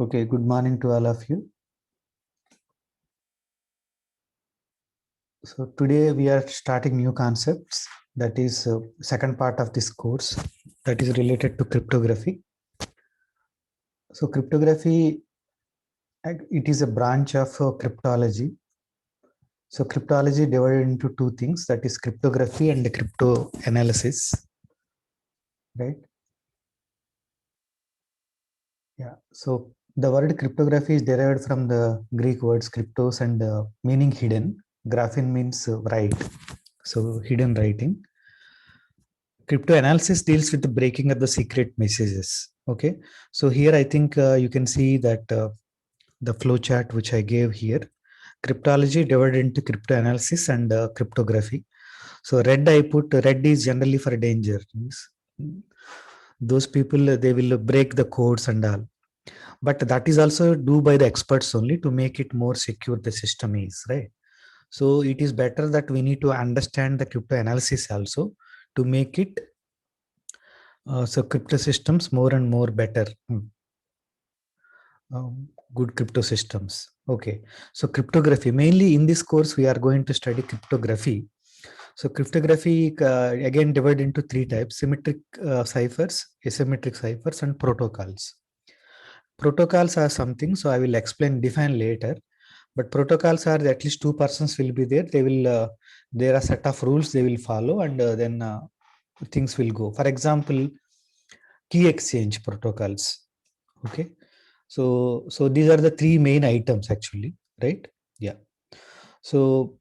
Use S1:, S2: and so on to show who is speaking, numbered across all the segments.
S1: Okay, good morning to all of you. So today we are starting new concepts. That is second part of this course that is related to cryptography. So cryptography, it is a branch of cryptology. So cryptology divided into two things, that is cryptography and crypto analysis, right? Yeah. So the word cryptography is derived from the Greek words cryptos and meaning hidden. Graphin means write. So hidden writing. Crypto analysis deals with the breaking of the secret messages. Okay. So here I think you can see that the flow chart which I gave here. Cryptology divided into crypto analysis and cryptography. So red is generally for danger. Means those people they will break the codes and all, but that is also do by the experts only to make it more secure the system is, right? So it is better that we need to understand the crypto analysis also to make it so crypto systems more and more better. Good crypto systems. Okay. So cryptography, mainly in this course, we are going to study cryptography. So cryptography again divided into three types: symmetric ciphers, asymmetric ciphers, and protocols. Protocols are something, so I will define later. But protocols are at least two persons will be there. They will there are set of rules they will follow, and then things will go. For example, key exchange protocols. Okay. So these are the three main items actually, right? Yeah. So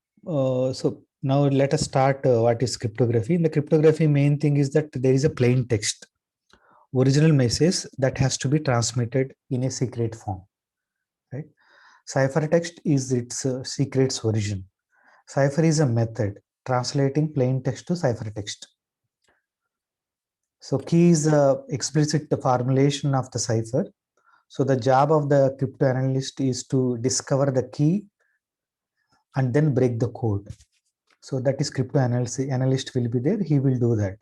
S1: now let us start what is cryptography. In the cryptography, main thing is that there is a plain text, original message that has to be transmitted in a secret form, right? Ciphertext is its secret's origin. Cipher is a method translating plain text to ciphertext. So key is explicit formulation of the cipher. So the job of the crypto analyst is to discover the key and then break the code. So that is crypto analyst will be there. He will do that.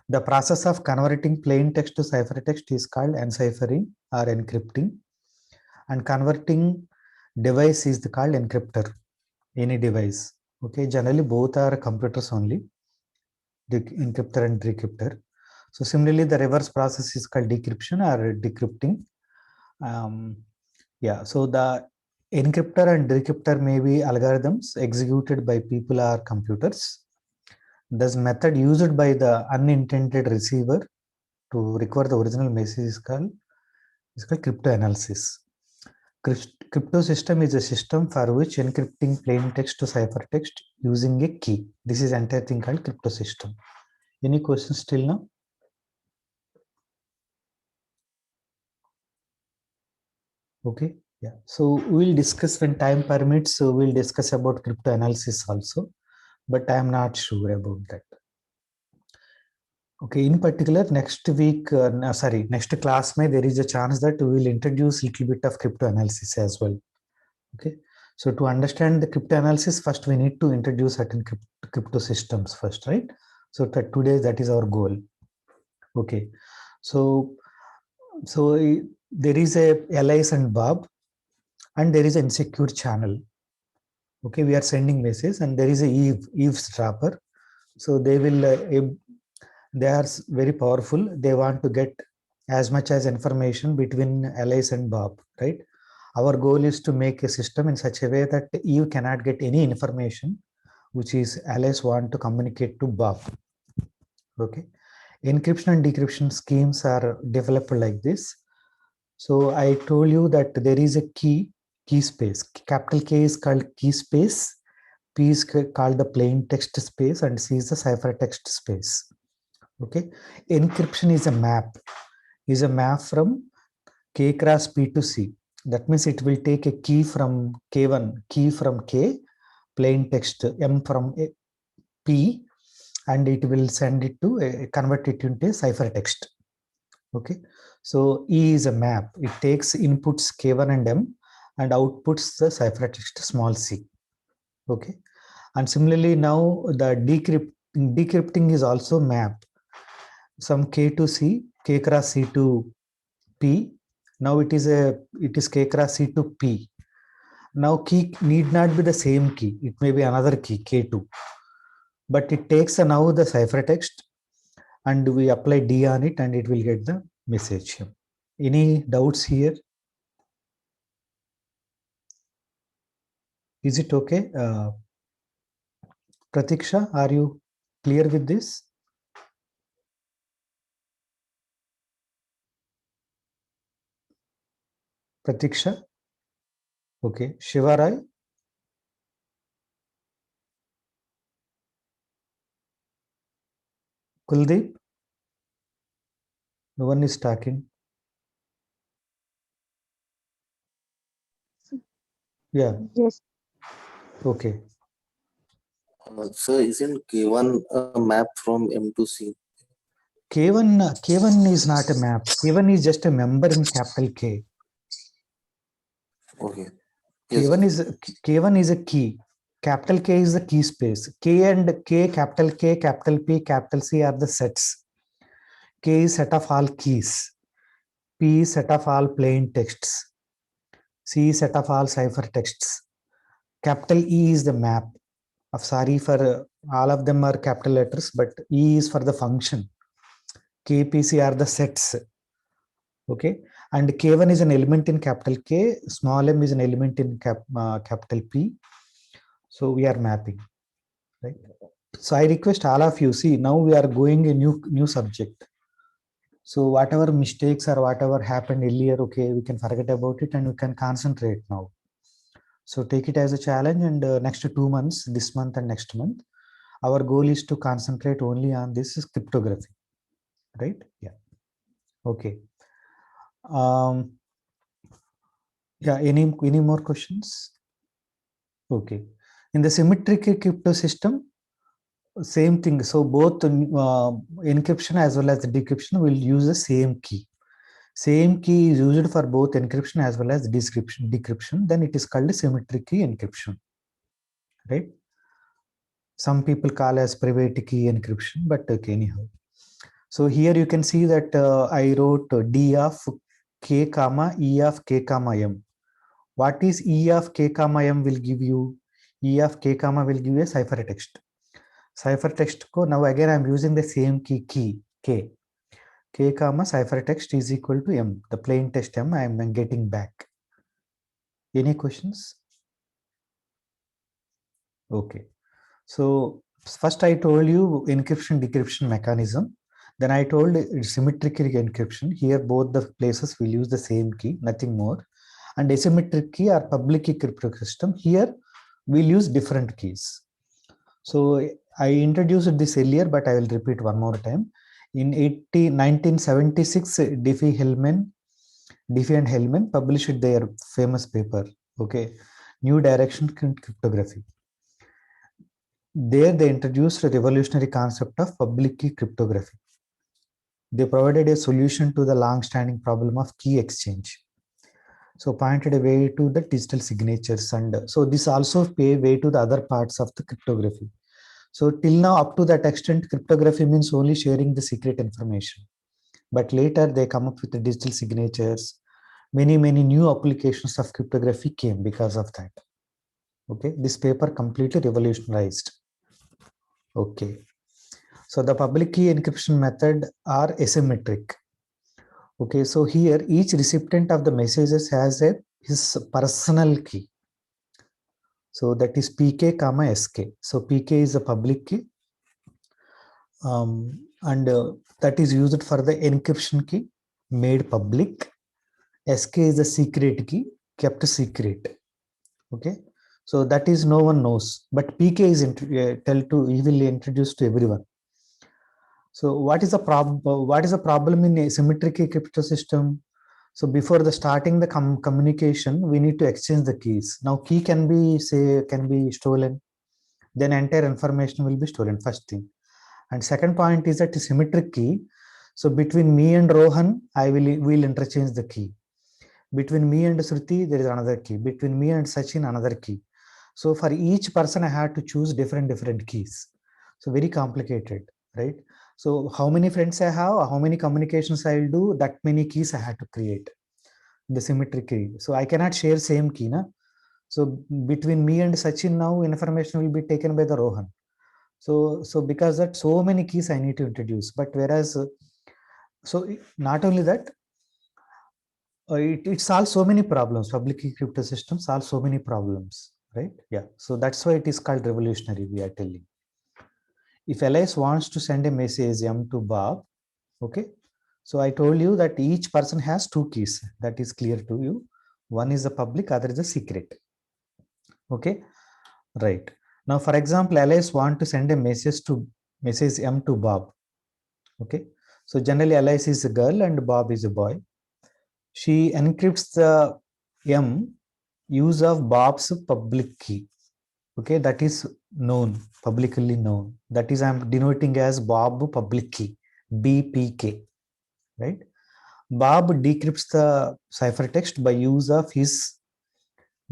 S1: The process of converting plain text to ciphertext is called enciphering or encrypting, and converting device is called encryptor. Any device. Okay, generally both are computers only, the encryptor and decryptor. So similarly, the reverse process is called decryption or decrypting. Yeah, so the encryptor and decryptor may be algorithms executed by people or computers. This method used by the unintended receiver to recover the original message is called cryptanalysis. Crypto system is a system for which encrypting plain text to ciphertext using a key. This is entire thing called crypto system. Any questions till now? Okay. Yeah. So we'll discuss when time permits. So we'll discuss about crypto analysis also, but I am not sure about that. Okay. In particular, next week, next class, there is a chance that we will introduce a little bit of crypto analysis as well. Okay. So to understand the crypto analysis, first we need to introduce certain crypto systems first, right? So today that is our goal. Okay. So there is a Alice and Bob, and there is an insecure channel. Okay, we are sending messages, and there is a eavesdropper. So they will they are very powerful. They want to get as much as information between Alice and Bob, right? Our goal is to make a system in such a way that Eve cannot get any information which is Alice want to communicate to Bob. Okay. Encryption and decryption schemes are developed like this. So I told you that there is a key space. Capital K is called key space, P is called the plain text space, and C is the ciphertext space. Okay. Encryption is a map from K cross P to C. That means it will take a key from K1, key from K, plain text M from P, and it will send it to convert it into a ciphertext. Okay. So E is a map. It takes inputs K1 and M and outputs the ciphertext small c. Okay. And similarly, now the decrypting is also map. Some K to C, K cross C to P. Now it is K cross C to P. Now key need not be the same key. It may be another key, K2. But it takes now the ciphertext and we apply D on it and it will get the message. Any doubts here? Is it okay? Pratiksha, are you clear with this? Pratiksha? Okay. Shiva Rai? Kuldeep? No one is talking. Yeah.
S2: Yes.
S1: Okay.
S3: So isn't K1 a map from M to C?
S1: K1 is not a map. K1 is just a member in capital K.
S3: Okay. Yes,
S1: K1
S3: sir.
S1: is K1 is a key. Capital K is the key space. K and K, capital P, capital C are the sets. K is set of all keys. P is set of all plain texts. C is set of all ciphertexts. Capital E is the map. Sorry for all of them are capital letters, but E is for the function. K, P, C are the sets. Okay, and K1 is an element in capital K. Small m is an element in capital P. So we are mapping, right? So I request all of you, see, now we are going a new subject. So whatever mistakes or whatever happened earlier, okay, we can forget about it and we can concentrate now. So take it as a challenge, and next 2 months, this month and next month, our goal is to concentrate only on this cryptography, right? Yeah. Okay. Yeah, any more questions? Okay. In the symmetric crypto system, same thing. So both encryption as well as the decryption will use the same key. Same key is used for both encryption as well as decryption. Then it is called symmetric key encryption, right? Some people call as private key encryption, but okay, anyhow. So here you can see that I wrote D of K comma E of K comma M. What is E of K comma M will give you? E of K comma will give you a ciphertext. Ciphertext ko now again I am using the same key K. K comma ciphertext is equal to M. The plain text M I am getting back. Any questions? Okay. So first I told you encryption decryption mechanism. Then I told symmetric encryption. Here both the places will use the same key, nothing more. And asymmetric key or public key crypto system. Here we'll use different keys. So I introduced this earlier, but I will repeat one more time. In 1976, Diffie and Hellman published their famous paper, okay, New Direction in Cryptography. There they introduced a revolutionary concept of public key cryptography. They provided a solution to the long-standing problem of key exchange. So pointed a way to the digital signatures, and so this also pave way to the other parts of the cryptography. So till now, up to that extent, cryptography means only sharing the secret information. But later they come up with the digital signatures. Many new applications of cryptography came because of that. Okay, this paper completely revolutionized. Okay, so the public key encryption method are asymmetric. Okay, so here each recipient of the messages has his personal key. So that is PK comma SK. So PK is a public key, and that is used for the encryption key made public. SK is the secret key kept secret. Okay, so that is no one knows, but PK is he will introduce to everyone. So what is the problem in a symmetric crypto system? So before the starting the communication, we need to exchange the keys. Now key can be stolen, then entire information will be stolen, first thing. And second point is that symmetric key. So between me and Rohan, will interchange the key. Between me and Shruti, there is another key. Between me and Sachin, another key. So for each person, I had to choose different keys. So very complicated, right? So how many friends I have, how many communications I will do, that many keys I had to create. the symmetric key. So I cannot share same key, na? So between me and Sachin now, information will be taken by the Rohan. So because that so many keys I need to introduce, but whereas, not only that, it solves so many problems. Public key crypto system solves so many problems, right? Yeah. So that's why it is called revolutionary, we are telling. If Alice wants to send a message M to Bob, okay. So I told you that each person has two keys. That is clear to you. One is the public, other is the secret. Okay, right. Now, for example, Alice want to send a message M to Bob. Okay, so generally Alice is a girl and Bob is a boy. She encrypts the M use of Bob's public key. Okay, that is known, publicly known. That is I'm denoting as Bob public key, BPK, right? Bob decrypts the ciphertext by use of his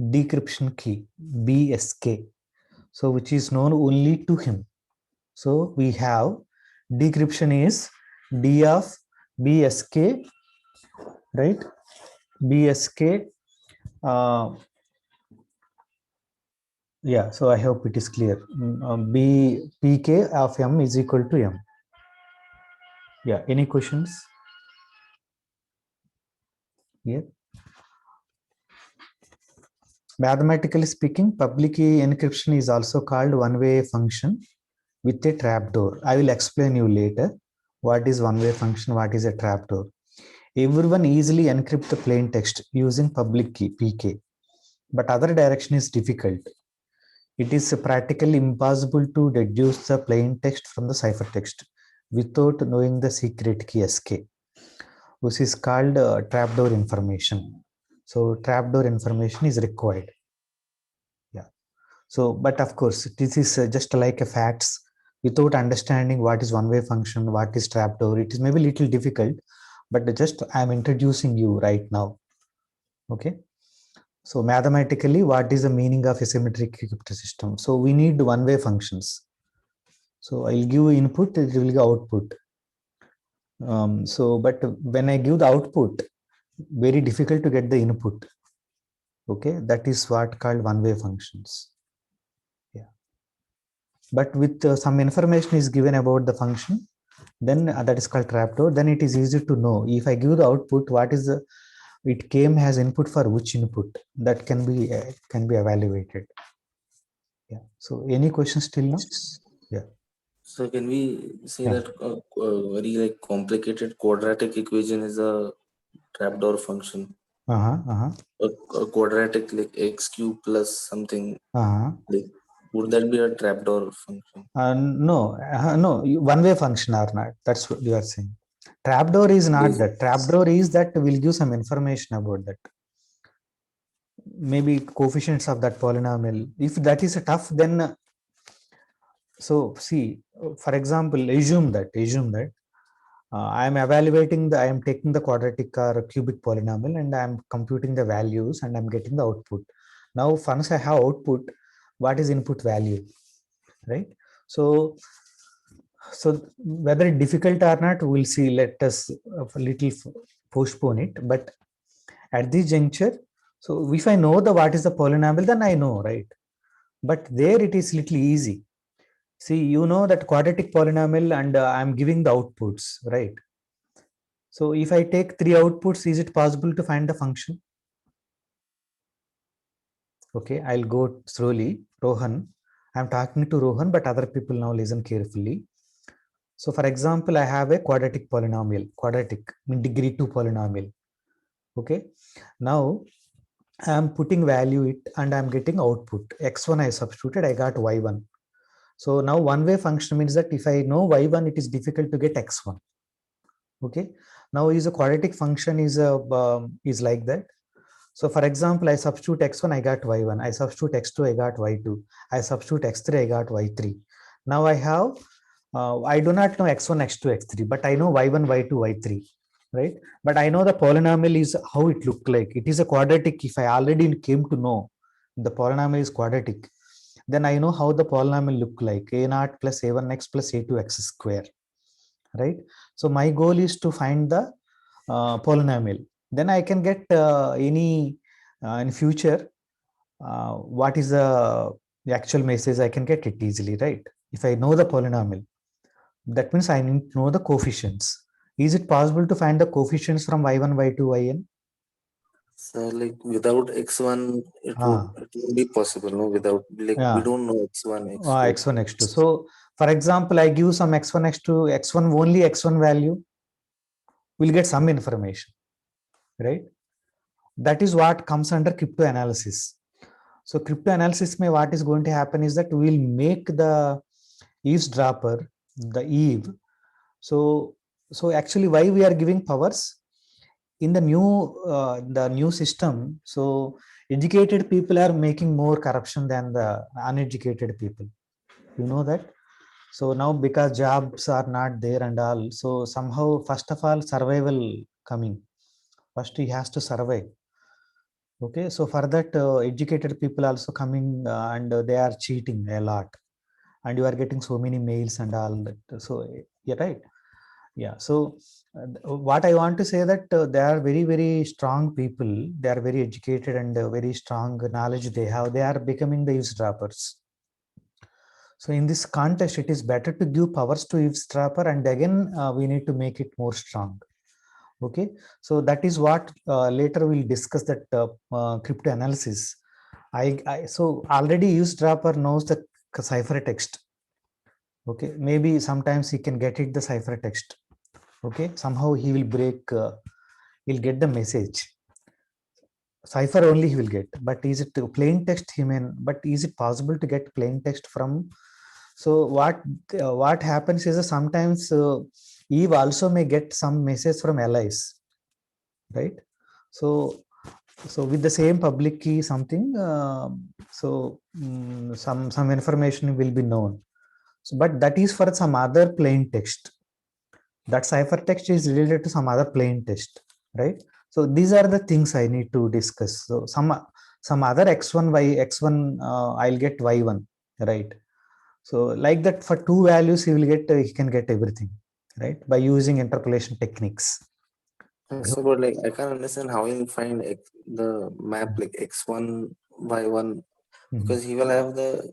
S1: decryption key, BSK, so which is known only to him. So we have decryption is D of BSK, right? BSK. Yeah, so I hope it is clear. BPK of M is equal to M. Yeah, any questions? Yeah. Mathematically speaking, public key encryption is also called one-way function with a trapdoor. I will explain you later what is one-way function, what is a trapdoor. Everyone easily encrypt the plain text using public key PK, but other direction is difficult. It is practically impossible to deduce the plain text from the ciphertext without knowing the secret key SK, which is called trapdoor information. So trapdoor information is required. Yeah. So, but of course, this is just like a facts. Without understanding what is one-way function, what is trapdoor, it is maybe a little difficult, but just I'm introducing you right now. Okay. So mathematically, what is the meaning of asymmetric crypto system? So we need one-way functions. So I'll give input, it will give output. But when I give the output, very difficult to get the input. Okay, that is what called one-way functions. Yeah. But with some information is given about the function, then that is called trapdoor. Then it is easy to know if I give the output, what is the it came as input for which input that can be evaluated. Yeah. So any questions till now? Yeah.
S3: So can we say
S1: Yeah.
S3: that very like complicated quadratic equation is a trapdoor function? A quadratic like x cube plus something, like would that be a trapdoor function?
S1: No, one-way function or not. That's what you are saying. Trapdoor is not that. Trapdoor is that will give some information about that. Maybe coefficients of that polynomial. If that is a tough, then so see, for example, assume that I am evaluating I am taking the quadratic or cubic polynomial and I am computing the values and I'm getting the output. Now, once I have output, what is input value, right? So whether difficult or not, we'll see. Let us a little postpone it. But at this juncture, so if I know what is the polynomial, then I know, right? But there it is little easy. See, you know that quadratic polynomial and I'm giving the outputs, right? So if I take 3 outputs, is it possible to find the function? Okay, I'll go slowly. Rohan, I'm talking to Rohan, but other people now listen carefully. So for example, I have a quadratic polynomial, degree 2 polynomial. Okay, now I'm putting value it and I'm getting output. X1 I substituted, I got Y1. So now one-way function means that if I know Y1, it is difficult to get X1. Okay, now is a quadratic function is like that. So for example, I substitute X1, I got Y1. I substitute X2, I got Y2. I substitute X3, I got Y3. Now I have, I do not know X1, X2, X3, but I know Y1, Y2, Y3, right? But I know the polynomial is how it look like. It is a quadratic. If I already came to know the polynomial is quadratic, then I know how the polynomial look like. A0 plus A1x plus A2x square, right? So my goal is to find the polynomial. then I can get any in future what is the actual message, I can get it easily, right? If I know the polynomial, that means I need to know the coefficients. Is it possible to find the coefficients from y1, y2, yn?
S3: So like without x1, it would be possible. No, without like we don't know x1, x2.
S1: X1, x2. So for example, I give some x1, x2, x1 only x1 value. We'll get some information, right? That is what comes under cryptanalysis. So cryptanalysis may what is going to happen is that we will make the eavesdropper, the Eve. So actually why we are giving powers in the new system. So educated people are making more corruption than the uneducated people. You know that? So now because jobs are not there and all, so somehow first of all survival coming. First he has to survive. Okay, so for that educated people also coming and they are cheating a lot, and you are getting so many mails and all that. So yeah, right. Yeah. So what I want to say that they are very, very strong people. They are very educated and very strong knowledge they have. They are becoming the eavesdroppers. So in this context, it is better to give powers to eavesdropper, and again we need to make it more strong. Okay, so that is what later we'll discuss that crypto analysis. So already eavesdropper knows the ciphertext. Okay, maybe sometimes he can get it the ciphertext. Okay, somehow he will break. He'll get the message. Cipher only he will get, but is it plain text? He may. But is it possible to get plain text from? So what happens is sometimes Eve also may get some message from allies, right? So with the same public key something, some information will be known. So, but that is for some other plain text. That ciphertext is related to some other plain text, right? So these are the things I need to discuss. So some other x1 I'll get y1, right? So like that for two values he can get everything, right? By using interpolation techniques.
S3: So, but like I can't understand how you find the map like x1, y1, because he will have the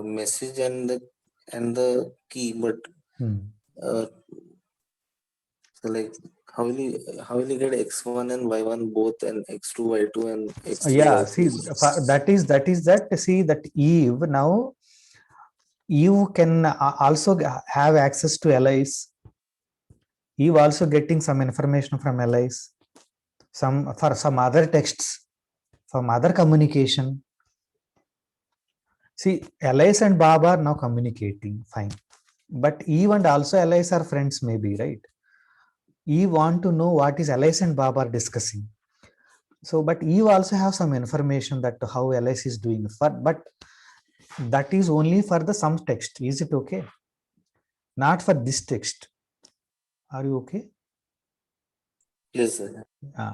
S3: message and the key, but so like how will you get x1 and y1 both, and x2, y2, and x3,
S1: yeah,
S3: y3?
S1: see that see that Eve now you can also have access to allies. You also getting some information from allies, for some other texts, from other communication. See, allies and Bob are now communicating, fine. But Eve and also allies are friends, maybe, right? Eve want to know what is allies and Bob are discussing. So, but Eve also have some information that how allies is doing. But that is only for the some text. Is it okay? Not for this text. Are you okay?
S3: Yes, sir.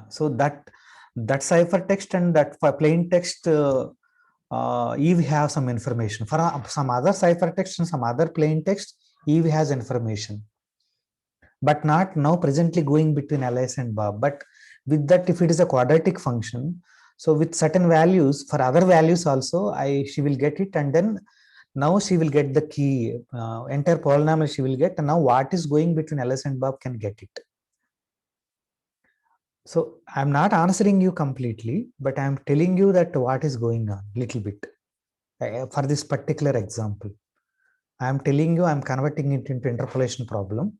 S1: So that ciphertext and that for plain text, Eve have some information. For some other ciphertext and some other plain text, Eve has information, but not now presently going between allies and Bob. But with that, if it is a quadratic function, so with certain values, for other values also, she will get it, and then now she will get the key, entire polynomial she will get, and now what is going between allies and Bob can get it. So I'm not answering you completely, but I'm telling you that what is going on little bit for this particular example. I'm telling you, I'm converting it into interpolation problem.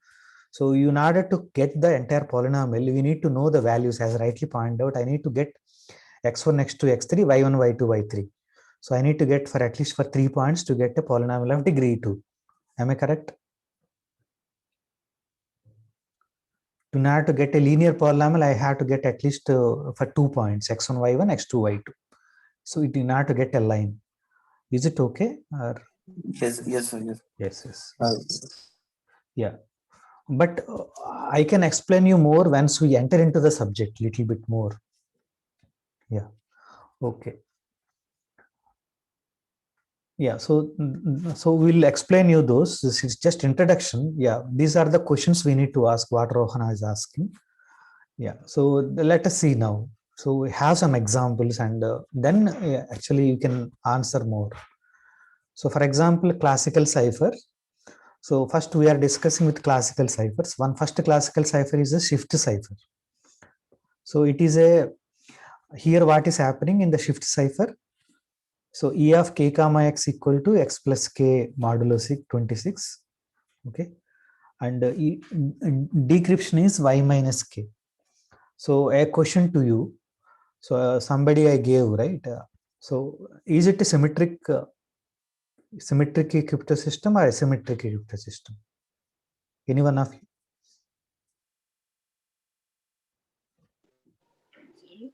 S1: So in order to get the entire polynomial, you need to know the values. As rightly pointed out, I need to get x1, x2, x3, y1, y2, y3. So I need to get for at least for 3 points to get a polynomial of degree 2. Am I correct? In order to get a linear polynomial, I have to get at least for 2 points, x1, y1, x2, y2. So in order to get a line. Is it okay? Or?
S3: Yes.
S1: Yeah. But I can explain you more once we enter into the subject little bit more. Yeah. Okay. Yeah. So we'll explain you those. This is just introduction. Yeah. These are the questions we need to ask what Rohana is asking. Yeah, so let us see now. So we have some examples, and then actually you can answer more. So for example, classical cipher. So first we are discussing with classical ciphers. One first classical cipher is a shift cipher. So it is a, here what is happening in the shift cipher. So E of k comma x equal to x plus k modulo 26. Okay. And decryption is y minus k. So a question to you. So somebody I gave, right? So is it a symmetric crypto system or asymmetric crypto system? Any one of you?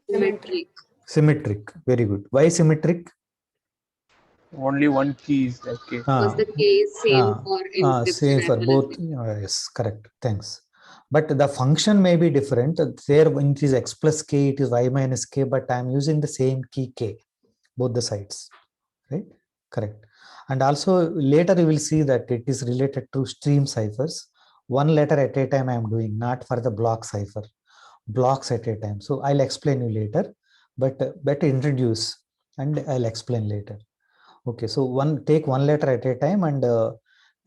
S2: Symmetric.
S1: Symmetric. Very good. Why symmetric?
S4: Only one key is like K.
S2: Because the K is same for encryption
S1: same for
S2: as well
S1: both.
S2: as
S1: Yes, correct. Thanks. But the function may be different. There, when it is x plus k, it is y minus k, but I'm using the same key k, both the sides, right? Correct. And also later you will see that it is related to stream ciphers. One letter at a time I am doing, not for the block cipher. Blocks at a time. So I'll explain you later, but better introduce and I'll explain later. Okay, so take one letter at a time and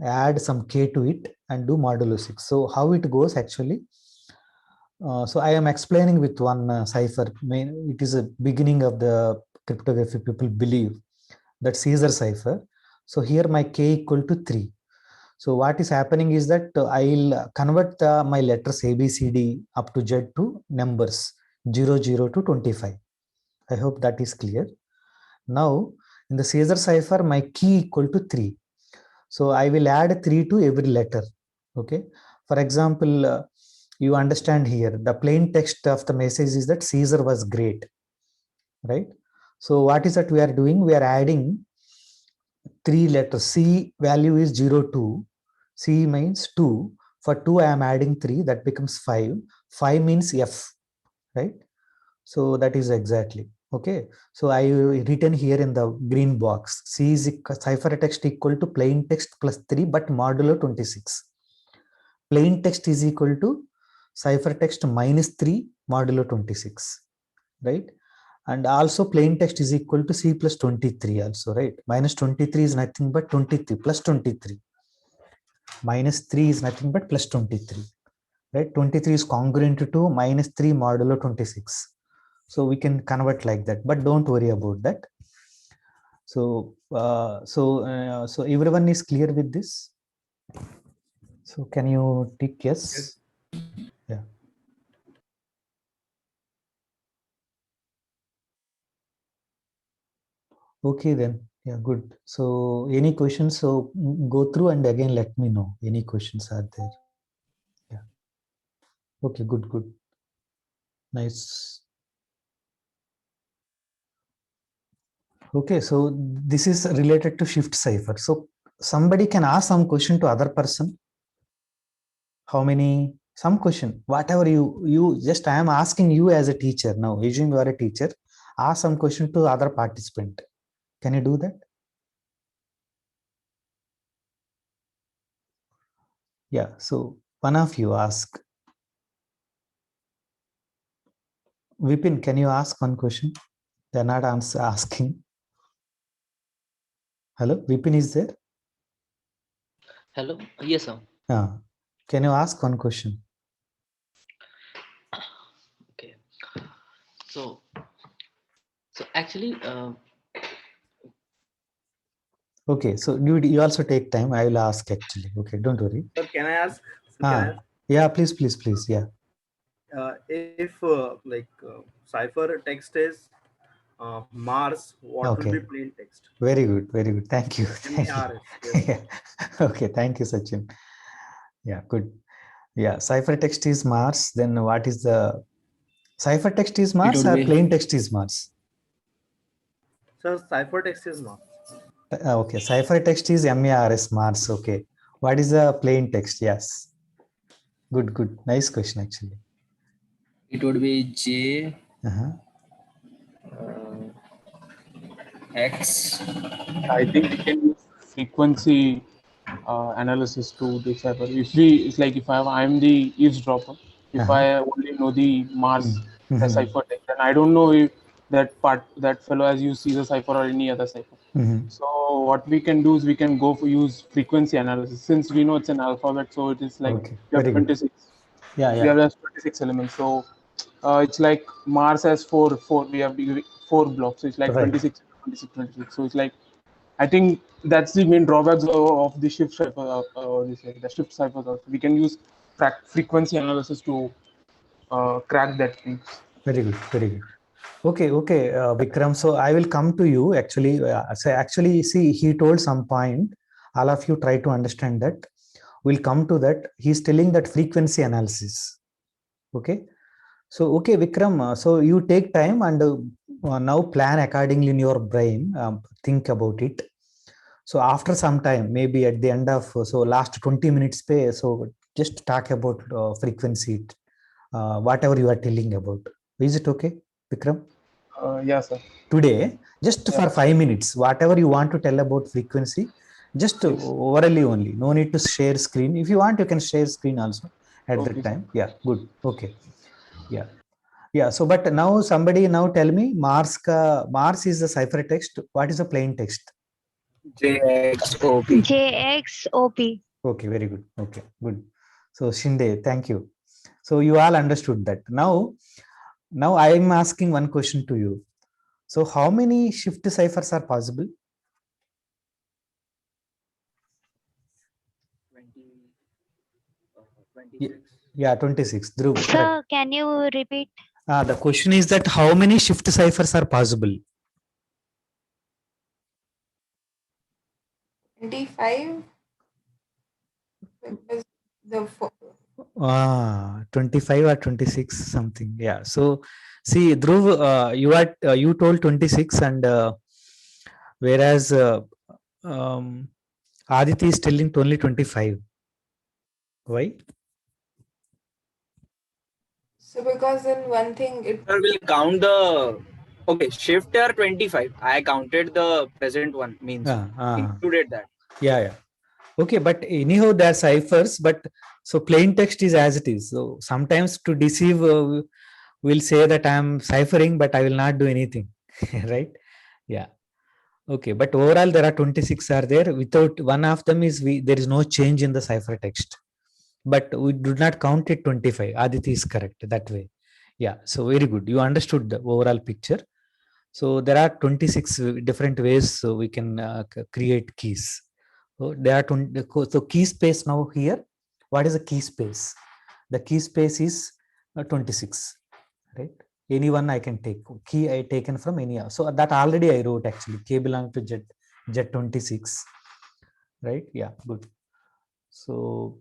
S1: add some k to it and do modulo 6. So how it goes actually? So I am explaining with one cipher. It is a beginning of the cryptography. People believe that Caesar cipher. So here my k equal to 3. So what is happening is that I'll convert my letters A, B, C, D up to Z to numbers 0, 0 to 25. I hope that is clear. Now in the Caesar cipher, my key equal to 3. So I will add 3 to every letter. Okay. For example, you understand here, the plain text of the message is that Caesar was great, right? So what is that we are doing? We are adding 3 letters. C value is 0, 2. C means 2. For 2, I am adding 3. That becomes 5. 5 means F, right? So that is exactly. Okay. So I written here in the green box. C is ciphertext equal to plain text plus 3, but modulo 26. Plain text is equal to ciphertext minus 3 modulo 26, right? And also plain text is equal to C plus 23 also, right? Minus 23 is nothing but 23 plus 23. Minus 3 is nothing but plus 23, right? 23 is congruent to minus 3 modulo 26. So we can convert like that, but don't worry about that. So, so everyone is clear with this? So can you tick yes? Yeah. Okay then. Yeah, good. So any questions? So go through and again let me know. Any questions are there? Yeah. Okay, good, good. Nice. Okay, so this is related to shift cipher. So somebody can ask some question to other person. How many? Some question. Whatever you just I am asking you as a teacher now. Assuming you are a teacher, ask some question to other participant. Can you do that? Yeah. So one of you ask. Vipin, can you ask one question? They're not asking. Hello, Vipin is there?
S5: Hello. Yes, sir.
S1: Can you ask one question?
S5: Okay. So actually,
S1: okay. So you also take time. I will ask actually. Okay, don't worry.
S6: Sir, can I ask?
S1: Yeah, please. Yeah.
S6: If cipher text is Mars, what will be plain text?
S1: Very good. Very good. Thank you. Thank you.
S6: Yes.
S1: Okay. Thank you, Sachin. Yeah, good. Yeah, ciphertext is Mars. Then what is the ciphertext is Mars or plain text is Mars?
S6: Sir, ciphertext is Mars.
S1: Okay, ciphertext is MARS, Mars. Okay. What is the plain text? Yes. Good, good. Nice question, actually.
S7: It would be J X.
S4: I think we can use frequency analysis to decipher. If we, it's like if I'm the eavesdropper, if
S1: Uh-huh.
S4: I only know the Mars
S1: Mhm.
S4: the ciphertext, and I don't know if that fellow as you see the cipher or any other cipher.
S1: Mhm.
S4: So what we can do is we can go for use frequency analysis, since we know it's an alphabet, so it is like
S1: Okay,
S4: we have
S1: very good.
S4: 26.
S1: Yeah,
S4: We
S1: yeah.
S4: have 26 elements. So it's like Mars has four. We have 4 blocks. So it's like
S1: Right.
S4: 26, 26, 26. So it's like, I think that's the main drawbacks of the shift cipher. The shift ciphers also. We can use frequency analysis to crack that thing.
S1: Very good, very good. Okay, okay, Vikram. So I will come to you actually. See, he told some point. All of you try to understand that. We'll come to that. He's telling that frequency analysis. Okay. So, okay, Vikram. So you take time and now plan accordingly in your brain. Think about it. So after some time, maybe at the end of so last 20 minutes, so just talk about frequency, whatever you are telling about. Is it okay, Vikram?
S4: Yeah, sir.
S1: Today, just for 5 minutes, whatever you want to tell about frequency, just
S4: Yes.
S1: orally only. No need to share screen. If you want, you can share screen also at
S4: Okay,
S1: that
S4: sir.
S1: time. Yeah, good. Okay. Yeah. Yeah. So, but now somebody now tell me Mars is the ciphertext. What is the plain text?
S7: JXOP.
S8: JXOP.
S1: Okay, very good. Okay, good. So Shinde, thank you. So you all understood that. Now I am asking one question to you. So how many shift ciphers are possible?
S7: 26.
S1: Yeah, 26. Dhruv, correct.
S8: Sir, can you repeat?
S1: The question is that how many shift ciphers are possible?
S9: 25 because the
S1: 25 or 26 something. Yeah. So see, Dhruv, you told 26 and whereas Aditi is telling only 25. Why?
S9: so because in one thing it
S7: Sir, we'll count the shift are 25. I counted the present one, means included that.
S1: Yeah. Okay, but anyhow, there are ciphers, but so plain text is as it is. So sometimes to deceive, we'll say that I am ciphering, but I will not do anything, right? Yeah. Okay, but overall there are 26 are there. Without one of them there is no change in the cipher text, but we do not count it 25. Aditi is correct that way. Yeah. So very good. You understood the overall picture. So there are 26 different ways so we can create keys. So there are 20, so key space now here. What is the key space? The key space is 26, right? Anyone I can take. Key I taken from any. So that already I wrote actually. K belong to Z26, right? Yeah, good. So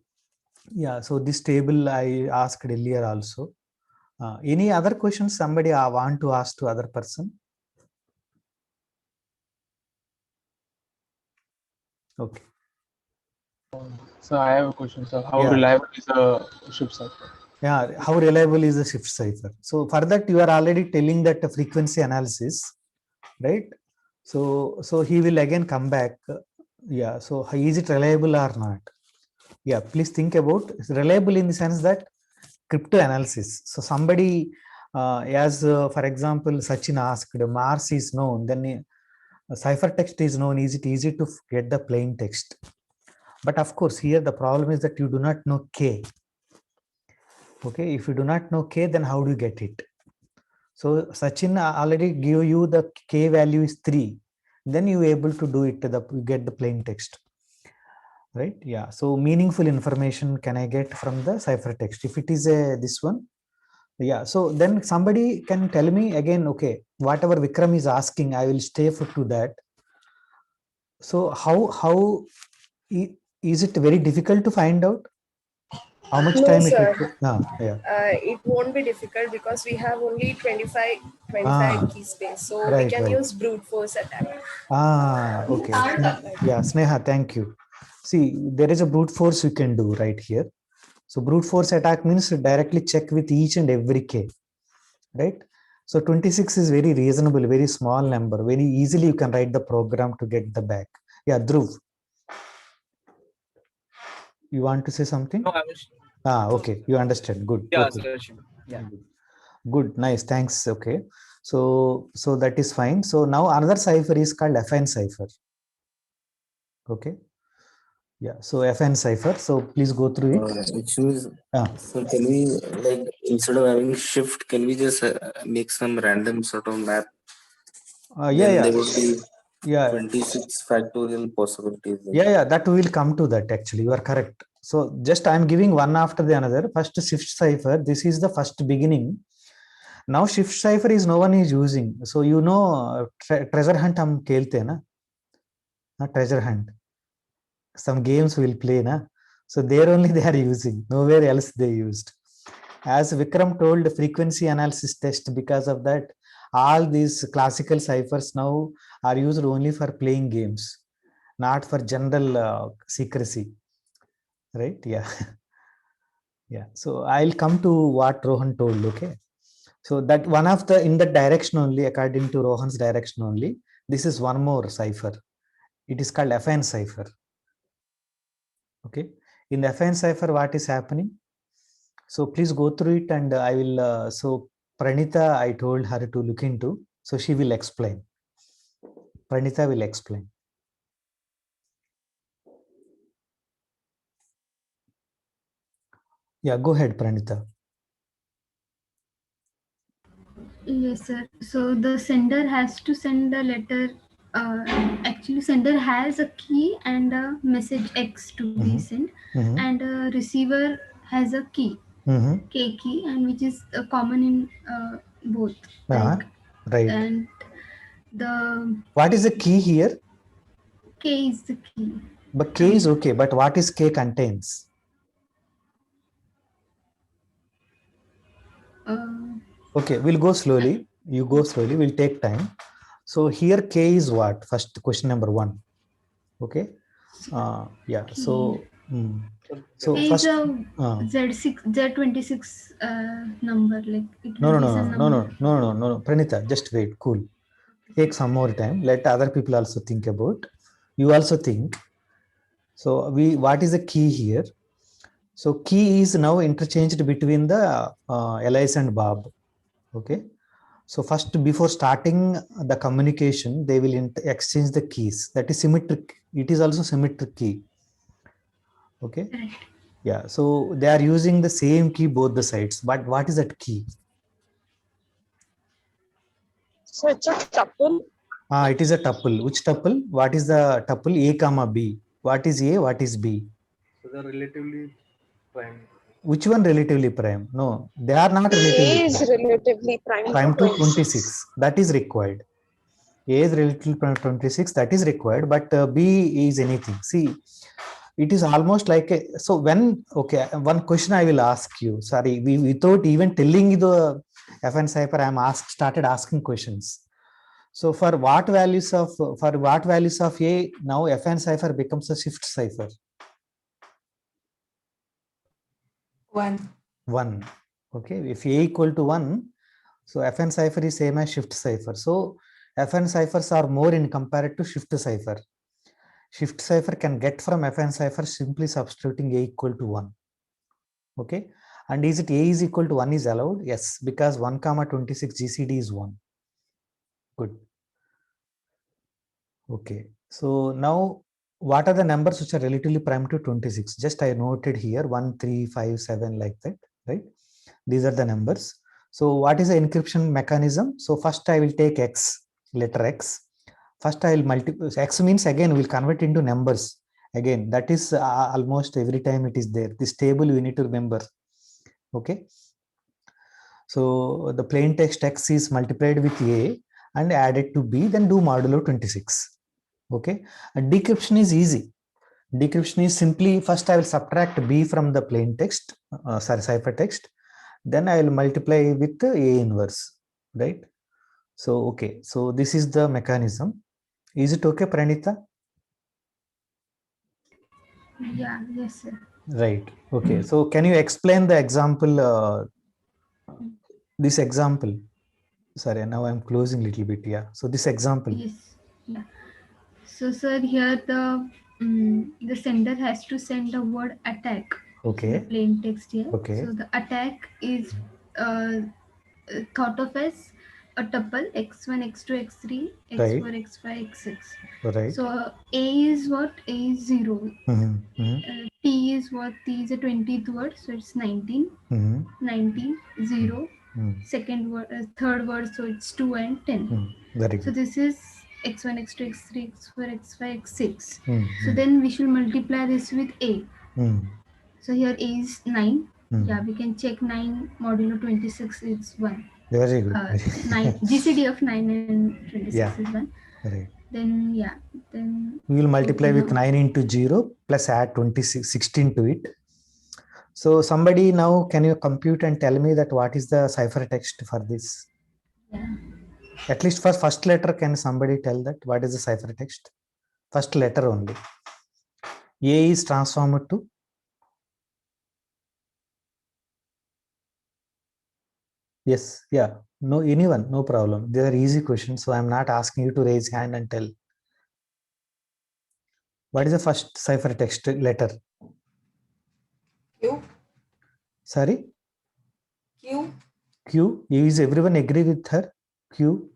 S1: yeah, so this table I asked earlier also. Any other questions somebody want to ask to other person? Okay.
S4: So I have a question, sir. How reliable is a shift cipher?
S1: Yeah, how reliable is the shift cipher? So for that you are already telling that the frequency analysis, right? So he will again come back. Yeah. So is it reliable or not? Yeah. Please think about reliable in the sense that crypto analysis. So somebody, for example, Sachin asked, Mars is known, then ciphertext is known. Is it easy to get the plain text? But of course, here the problem is that you do not know K. Okay, if you do not know K, then how do you get it? So Sachin already give you the K value is 3. Then you able to do it, you get the plain text. Right? Yeah. So meaningful information can I get from the ciphertext? If it is this one, yeah. So then somebody can tell me again, okay, whatever Vikram is asking, I will stay to that. So how is it very difficult to find out? How much time it will take?
S9: it won't be difficult because we have only 25 key space, so we can use brute force attack.
S1: Okay. Yeah, Sneha, thank you. See, there is a brute force you can do right here. So brute force attack means directly check with each and every K, right? So 26 is very reasonable, very small number. Very easily you can write the program to get the back. Yeah, Dhruv. You want to say something?
S7: No,
S1: Okay, you understand. Good.
S7: Yeah,
S1: Okay.
S7: sir. Yeah.
S1: Good. Nice. Thanks. Okay. So that is fine. So now another cipher is called FN cipher. Okay. Yeah. So FN cipher. So please go through it.
S3: Actually, so can we, like, instead of having shift, can we just make some random sort of map?
S1: Yeah.
S3: There would be
S1: 26
S3: factorial possibilities.
S1: Yeah. That will come to that. Actually, you are correct. So just I'm giving one after the another. First shift cipher. This is the first beginning. Now shift cipher is no one is using. So you know treasure hunt hum khelte na. Treasure hunt. Some games will play na. So there only they are using. Nowhere else they used. As Vikram told, frequency analysis test, because of that, all these classical ciphers now are used only for playing games, not for general secrecy. Right? Yeah. Yeah. So I'll come to what Rohan told. Okay. So that one of the, in that direction only, according to Rohan's direction only, this is one more cipher. It is called FN cipher. Okay. In the FN cipher, what is happening? So please go through it, and I will, so Pranita, I told her to look into, so she will explain. Pranita will explain. Yeah, go ahead, Pranita.
S10: Yes, sir. So the sender has to send the letter. Actually, sender has a key and a message X to be sent, and a receiver has a key, K key, and which is common in both. Like,
S1: right.
S10: And the
S1: what is the key here?
S10: K is the key.
S1: But K is okay. But what is K contains? Okay, we'll go slowly. You go slowly. We'll take time. So here K is what? First question number 1. Okay. Yeah. So. So
S10: K
S1: first.
S10: is a Z26 number. Like it
S1: No. Pranita, just wait. Cool. Take some more time. Let other people also think about. You also think. So what is the key here? So key is now interchanged between the Alice and Bob. Okay. So first, before starting the communication, they will exchange the keys. That is symmetric. It is also symmetric key. Okay. Yeah. So they are using the same key both the sides. But what is that key?
S9: So it's a tuple.
S1: It is a tuple. Which tuple? What is the tuple? A comma B. What is A? What is B?
S6: So they're relatively prime.
S1: Which one relatively prime? No, they are not relatively
S9: A is relatively prime,
S1: prime to 26. That is required. A is relatively prime to 26. That is required. But B is anything. See, it is almost like a, so when, okay, one question I will ask you. Sorry, without even telling the FN cipher, I am started asking questions. So for what values of A, now FN cipher becomes a shift cipher?
S11: 1.
S1: 1. Okay, if A equal to 1, so FN cipher is same as shift cipher. So FN ciphers are more in compared to shift cipher. Shift cipher can get from FN cipher simply substituting A equal to 1. Okay, and is it A is equal to 1 is allowed? Yes, because 1 comma 26 GCD is 1. Good. Okay, so now what are the numbers which are relatively prime to 26? Just I noted here 1, 3, 5, 7 like that, right? These are the numbers. So what is the encryption mechanism? So first I will take X, letter X. First I will multiply. X means again we will convert into numbers. Again, that is almost every time it is there. This table you need to remember. Okay. So the plain text X is multiplied with A and added to B, then do modulo 26. Okay. And decryption is easy. Decryption is simply first I will subtract B from the plain text, cipher text. Then I will multiply with the A inverse, right? So, okay. So this is the mechanism. Is it okay, Pranita?
S10: Yeah, yes, sir.
S1: Right. Okay. So can you explain the example, this example? Sorry, now I'm closing a little bit. Yeah. So this example.
S10: Yes. Yeah. So, sir, here the sender has to send the word attack
S1: Okay.
S10: The plain text here.
S1: Okay.
S10: So the attack is thought of as a tuple x1, x2, x3, x4, x5, x6.
S1: Right.
S10: So A is what? A is 0. T is what? T is a 20th word, so it's 19. 19, 0. Second word, third word, so it's 2 and 10.
S1: Very good.
S10: So this is x1, x2, x3, x4, x5, x6. So then we should multiply this with A. So here A is 9. Yeah, we can check 9 modulo 26 is 1.
S1: Very good.
S10: 9 GCD of 9 and 26 is 1.
S1: Right.
S10: Then
S1: we will multiply with 9 into 0 plus add 16 to it. So somebody now, can you compute and tell me that what is the ciphertext for this?
S10: Yeah.
S1: At least for first letter, can somebody tell that what is the ciphertext? First letter only. A is transformed to? Yes, yeah. No, anyone, no problem. They are easy questions, so I'm not asking you to raise hand and tell. What is the first ciphertext letter?
S11: Q.
S1: Sorry?
S11: Q.
S1: Q. Is everyone agree with her? Q.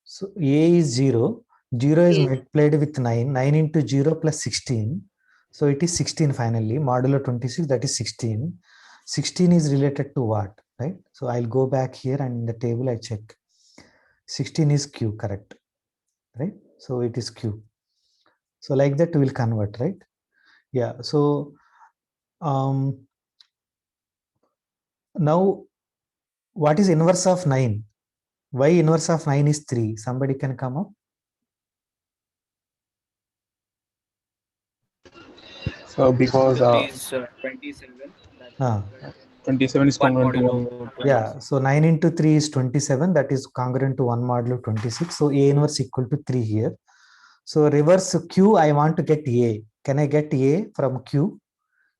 S1: So A is 0. 0 is multiplied with 9. 9 into 0 plus 16. So it is 16 finally. Modulo 26, that is 16. 16 is related to what? Right? So I'll go back here and in the table I check. 16 is Q, correct? Right? So it is Q. So like that we will convert, right? Yeah. So now what is inverse of 9? Why inverse of 9 is 3? Somebody can come up?
S4: So because
S7: 27.
S4: 27 is congruent to 1.
S1: Yeah, so 9 into 3 is 27. That is congruent to 1 modulo 26. So A inverse equal to 3 here. So reverse Q, I want to get A. Can I get A from Q?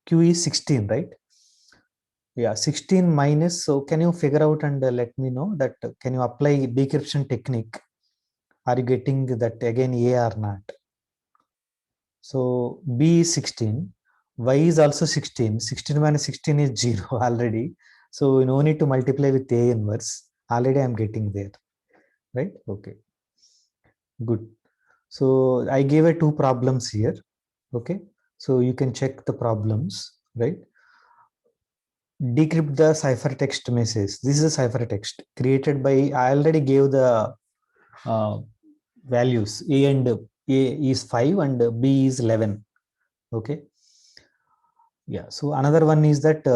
S1: Q is 16, right? Yeah, 16 minus. So can you figure out and let me know that can you apply decryption technique? Are you getting that again A or not? So B is 16. Y is also 16. 16 minus 16 is 0 already. So no need to multiply with A inverse. Already I'm getting there. Right? Okay. Good. So I gave a 2 problems here. Okay. So you can check the problems. Right? Decrypt the ciphertext message. This is a ciphertext created by, I already gave the values. A and A is 5 and B is 11. Okay. Yeah, so another one is that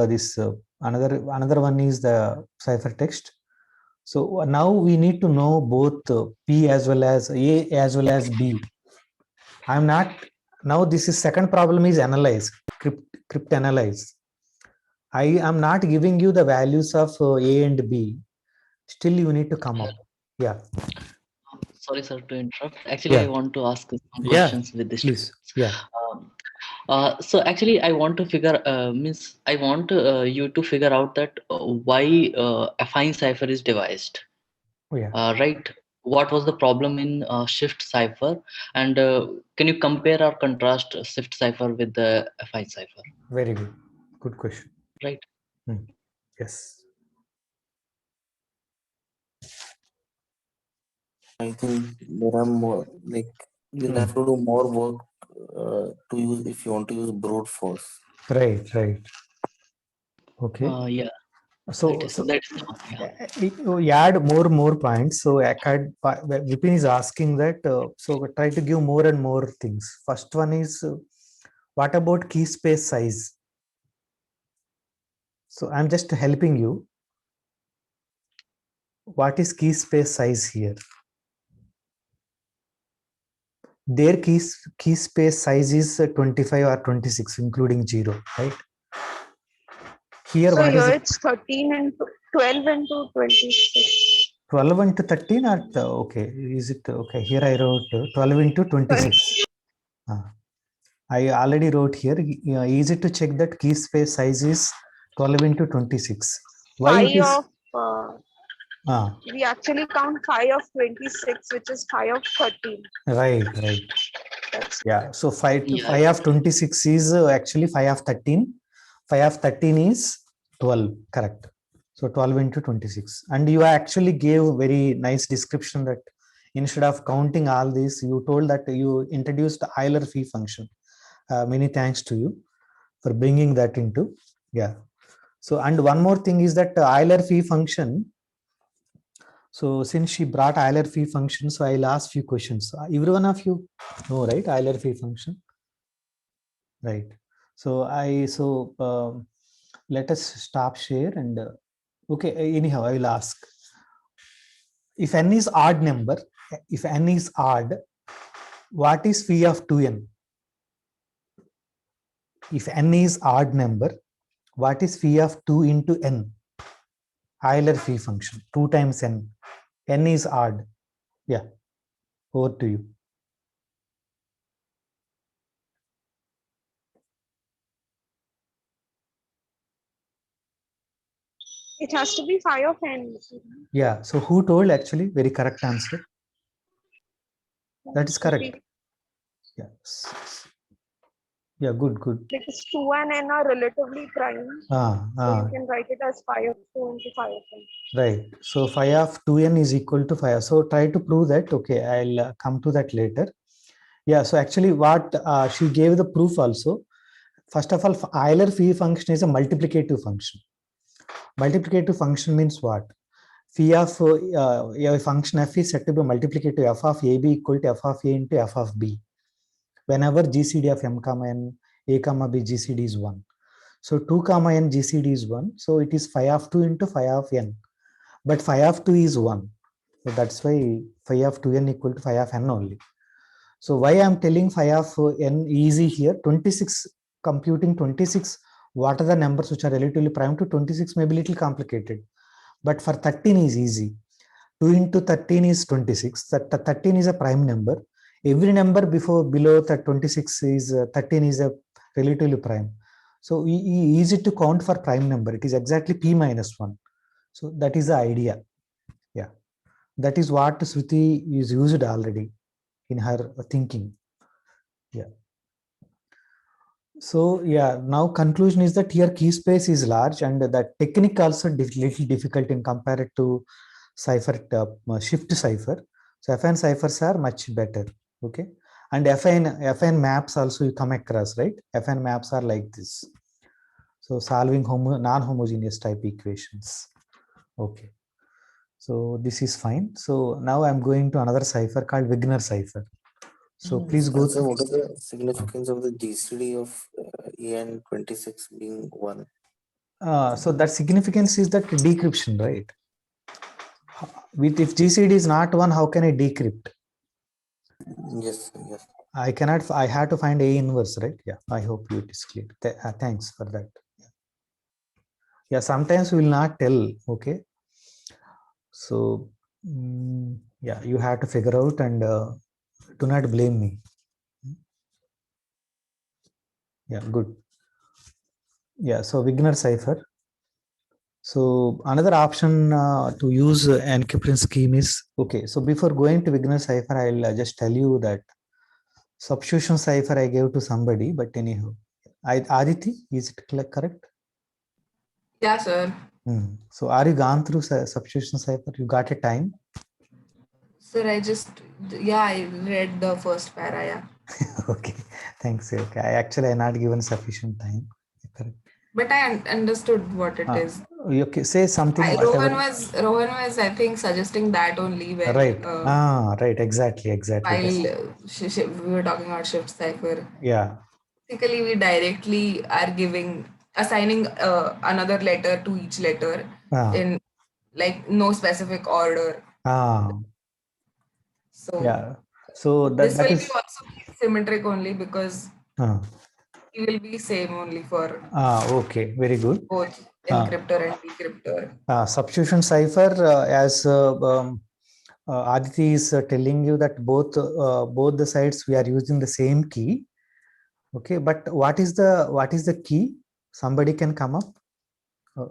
S1: another one is the ciphertext. So now we need to know both P as well as A as well as B. I'm not now. This is second problem is analyze, crypt analyze. I am not giving you the values of A and B. Still, you need to come up. Yeah.
S5: Sorry, sir, to interrupt. Actually, I want to ask some questions with this.
S1: Please. Yeah.
S5: So actually, I want to figure I want you to figure out that why affine cipher is devised.
S1: Oh, yeah.
S5: Right. What was the problem in shift cipher, and can you compare or contrast shift cipher with the affine cipher?
S1: Very good. Good question.
S5: Right.
S1: Yes.
S3: I think there are more, like you'll have to do more work to use if you want to use brute force.
S1: Right. Okay.
S5: Yeah.
S1: So,
S5: that's
S1: add more points. So Vipin is asking that, so try to give more and more things. First one is, what about key space size? So I'm just helping you. What is key space size here? Their key space size is 25 or 26, including 0, right? Here,
S9: so
S1: what
S9: here
S1: is
S9: it's 13 and 12 into 26.
S1: 12 into 13 or okay? Is it okay? Here I wrote 12 into 26. I already wrote here. Easy to check that key space size is 12 into 26. Why it is?
S9: We actually count 5 of 26, which is 5 of 13.
S1: Right. Yeah. So 5 to
S5: Yeah,
S1: 5 of 26 is actually 5 of 13. 5 of 13 is 12. Correct. So 12 into 26. And you actually gave very nice description that instead of counting all this, you told that you introduced the Euler-Phi function. Many thanks to you for bringing that into. Yeah. So, and one more thing is that Euler-Phi function. So since she brought Euler-Phi function, so I'll ask few questions. Every one of you know, right? Euler-Phi function. Right. So let us stop share and okay. Anyhow, I will ask. If n is odd number, if n is odd, what is phi of 2n? If n is odd number, what is phi of 2 into n? Euler-Phi function, 2 times n. N is odd. Yeah. Over to you.
S12: It has to be phi of n.
S1: Yeah. So who told actually? Very correct answer. That is correct. Yes. Yeah, good.
S12: Because 2 and n are relatively prime. So you can write it as phi of 2 into phi of n.
S1: Right. So phi of 2n is equal to phi. So try to prove that. Okay, I'll come to that later. Yeah. So actually, what she gave the proof also. First of all, Euler-Phi function is a multiplicative function. Multiplicative function means what? Phi of a function f is said to be multiplicative f of ab equal to f of a into f of b. Whenever GCD of m comma n, a comma b GCD is 1. So 2 comma n GCD is 1. So it is phi of 2 into phi of n. But phi of 2 is 1. So that's why phi of 2n equal to phi of n only. So why I'm telling phi of n easy here, 26, computing 26, what are the numbers which are relatively prime to 26 may be little complicated. But for 13 is easy. 2 into 13 is 26. That 13 is a prime number. Every number below that 26 is 13 is a relatively prime. So easy to count for prime number. It is exactly p minus 1. So that is the idea. Yeah. That is what Shruti is used already in her thinking. Yeah. So yeah, now conclusion is that here key space is large and the technique also little difficult in compared to cipher shift cipher. So FN ciphers are much better. Okay. And FN maps also you come across, right? FN maps are like this. So solving non-homogeneous type equations. Okay. So this is fine. So now I'm going to another cipher called Wigner cipher. So please go
S3: So
S1: through.
S3: what is the significance of the GCD of EN 26 being 1?
S1: So that significance is that decryption, right? If GCD is not 1, how can I decrypt?
S3: Yes.
S1: I had to find A inverse, right? Yeah, I hope it is clear. Thanks for that. Yeah, sometimes we will not tell, okay? So, yeah, you have to figure out and do not blame me. Yeah, good. Yeah, so Wigner cipher. So another option to use encryption scheme is, okay, so before going to Wigner cipher, I'll just tell you that substitution cipher I gave to somebody, but anyhow, Aditi, is it correct?
S11: Yeah, sir.
S1: So are you gone through substitution cipher? You got a time?
S11: Sir, I read the first para, yeah.
S1: Okay, thanks. Okay, I not given sufficient time. Correct.
S11: But I understood what it is.
S1: Okay, say something.
S11: Rohan was, I think, suggesting that only when.
S1: Right. Right. Exactly.
S11: While we were talking about shift cipher.
S1: Yeah.
S11: Basically, we directly are assigning another letter to each letter in like no specific order. So
S1: yeah. So
S11: this will be also symmetric only because it will be same only for
S1: okay, very good.
S11: Both encryptor and decryptor.
S1: Substitution cipher, as Aditi is telling you that both the sides we are using the same key. Okay, but what is the key? Somebody can come up.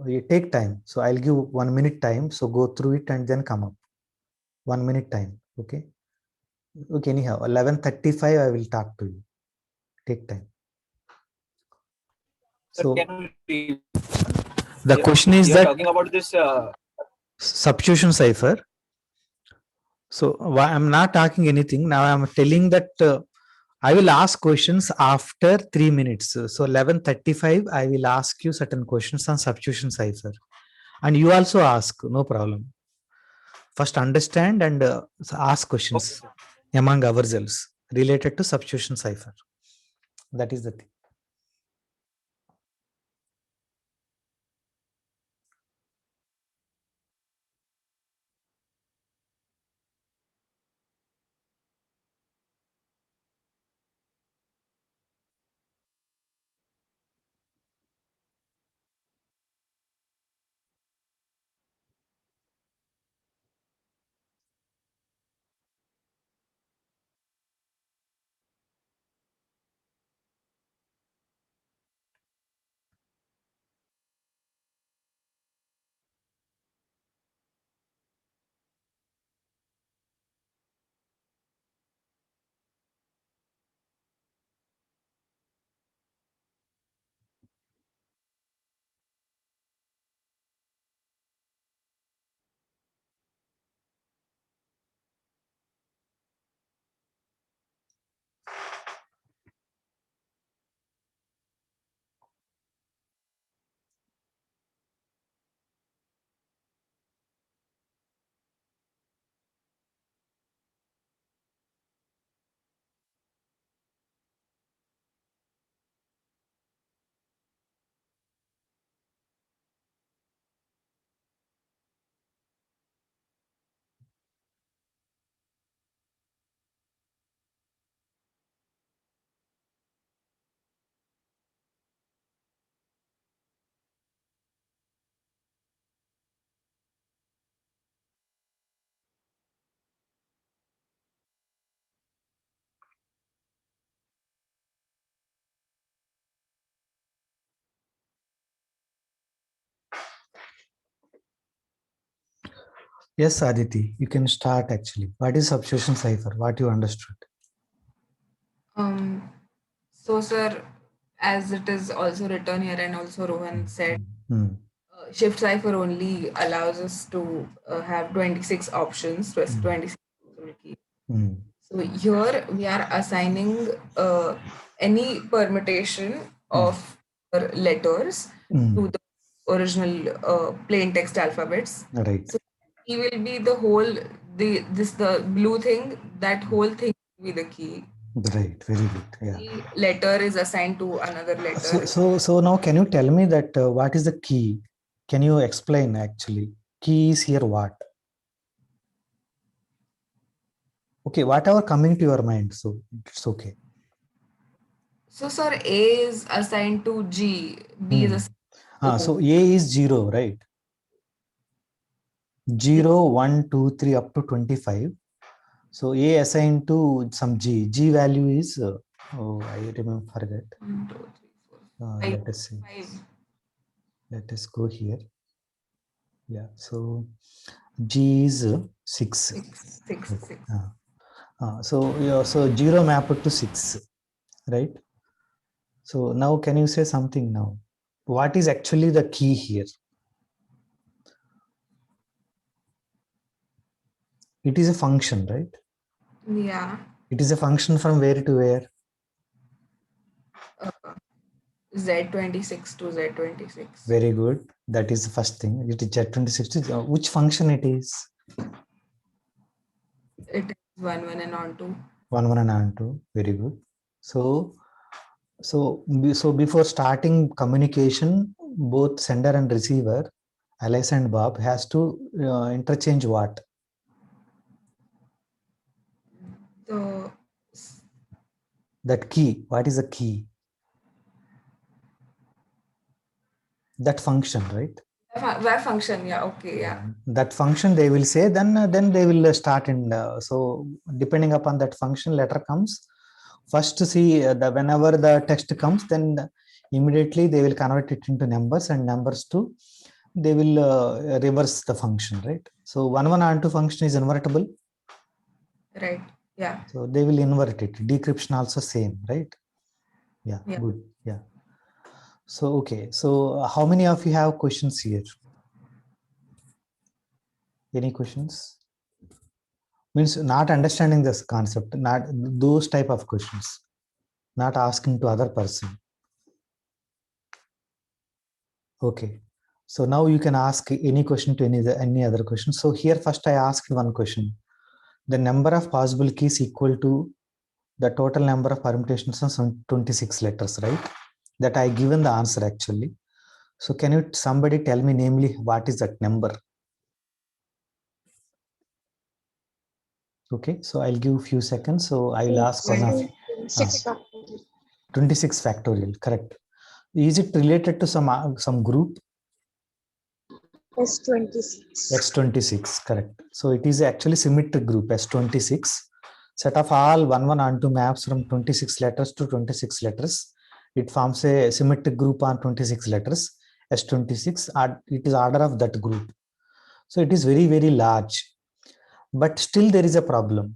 S1: You take time. So I'll give 1 minute time. So go through it and then come up. 1 minute time. Okay. Okay, anyhow, 11:35 I will talk to you. Take time. So the question is that
S7: talking about this
S1: substitution cipher. So I'm not talking anything now. I'm telling that I will ask questions after 3 minutes. So 11:35 I will ask you certain questions on substitution cipher, and you also ask, no problem. First understand and ask questions among ourselves related to substitution cipher. That is the thing. Yes, Aditi, you can start actually. What is substitution cipher? What you understood?
S11: So, sir, as it is also written here and also Rohan said, shift cipher only allows us to have 26 options, 26 key. So here we are assigning any permutation of letters to the original plain text alphabets.
S1: Right.
S11: So key will be the whole, the blue thing, that whole thing will be the key.
S1: Right, very good. Yeah.
S11: The letter is assigned to another letter.
S1: So now can you tell me that what is the key? Can you explain actually? Key is here what? Okay, whatever coming to your mind, so it's okay.
S11: So, sir, A is assigned to G, B is assigned to
S1: so A is 0, right? 0, 1, 2, 3 up to 25. So A assigned to some G. G value is, I remember, forget.
S11: 1, 2, 3, 4, 5.
S1: Let us see. 5. Let us go here. Yeah, so G is 6.
S11: 6.
S1: So 0 mapped to 6, right? So now can you say something now? What is actually the key here? It is a function, right?
S11: Yeah.
S1: It is a function from where to where?
S11: Z26 to Z26.
S1: Very good. That is the first thing. It is Z26. Which function it is?
S11: It is 1, 1 and on 2.
S1: 1, 1 and on 2. Very good. So before starting communication, both sender and receiver, Alice and Bob, has to interchange what? That key. What is the key? That function, right?
S11: Where function? Yeah. Okay. Yeah.
S1: That function they will say. Then they will start in. So depending upon that function, letter comes. First to see whenever the text comes, then immediately they will convert it into numbers, and numbers to they will reverse the function, right? So 1, 1 and 2 function is invertible.
S11: Right. Yeah.
S1: So they will invert it. Decryption also same, right? Yeah,
S11: Yeah.
S1: good. Yeah. So, okay. So how many of you have questions here? Any questions? Means not understanding this concept, not those type of questions, not asking to other person. Okay. So now you can ask any question to any other question. So here first I asked one question. The number of possible keys equal to the total number of permutations on some 26 letters, right? That I given the answer actually. So can you somebody tell me namely what is that number? Okay, so I'll give a few seconds. So I'll ask one of 26 factorial, correct. Is it related to some group?
S12: S26.
S1: S26, correct. So it is actually symmetric group S26. Set of all 1, 1 onto maps from 26 letters to 26 letters. It forms a symmetric group on 26 letters. S26, it is order of that group. So it is very, very large. But still there is a problem.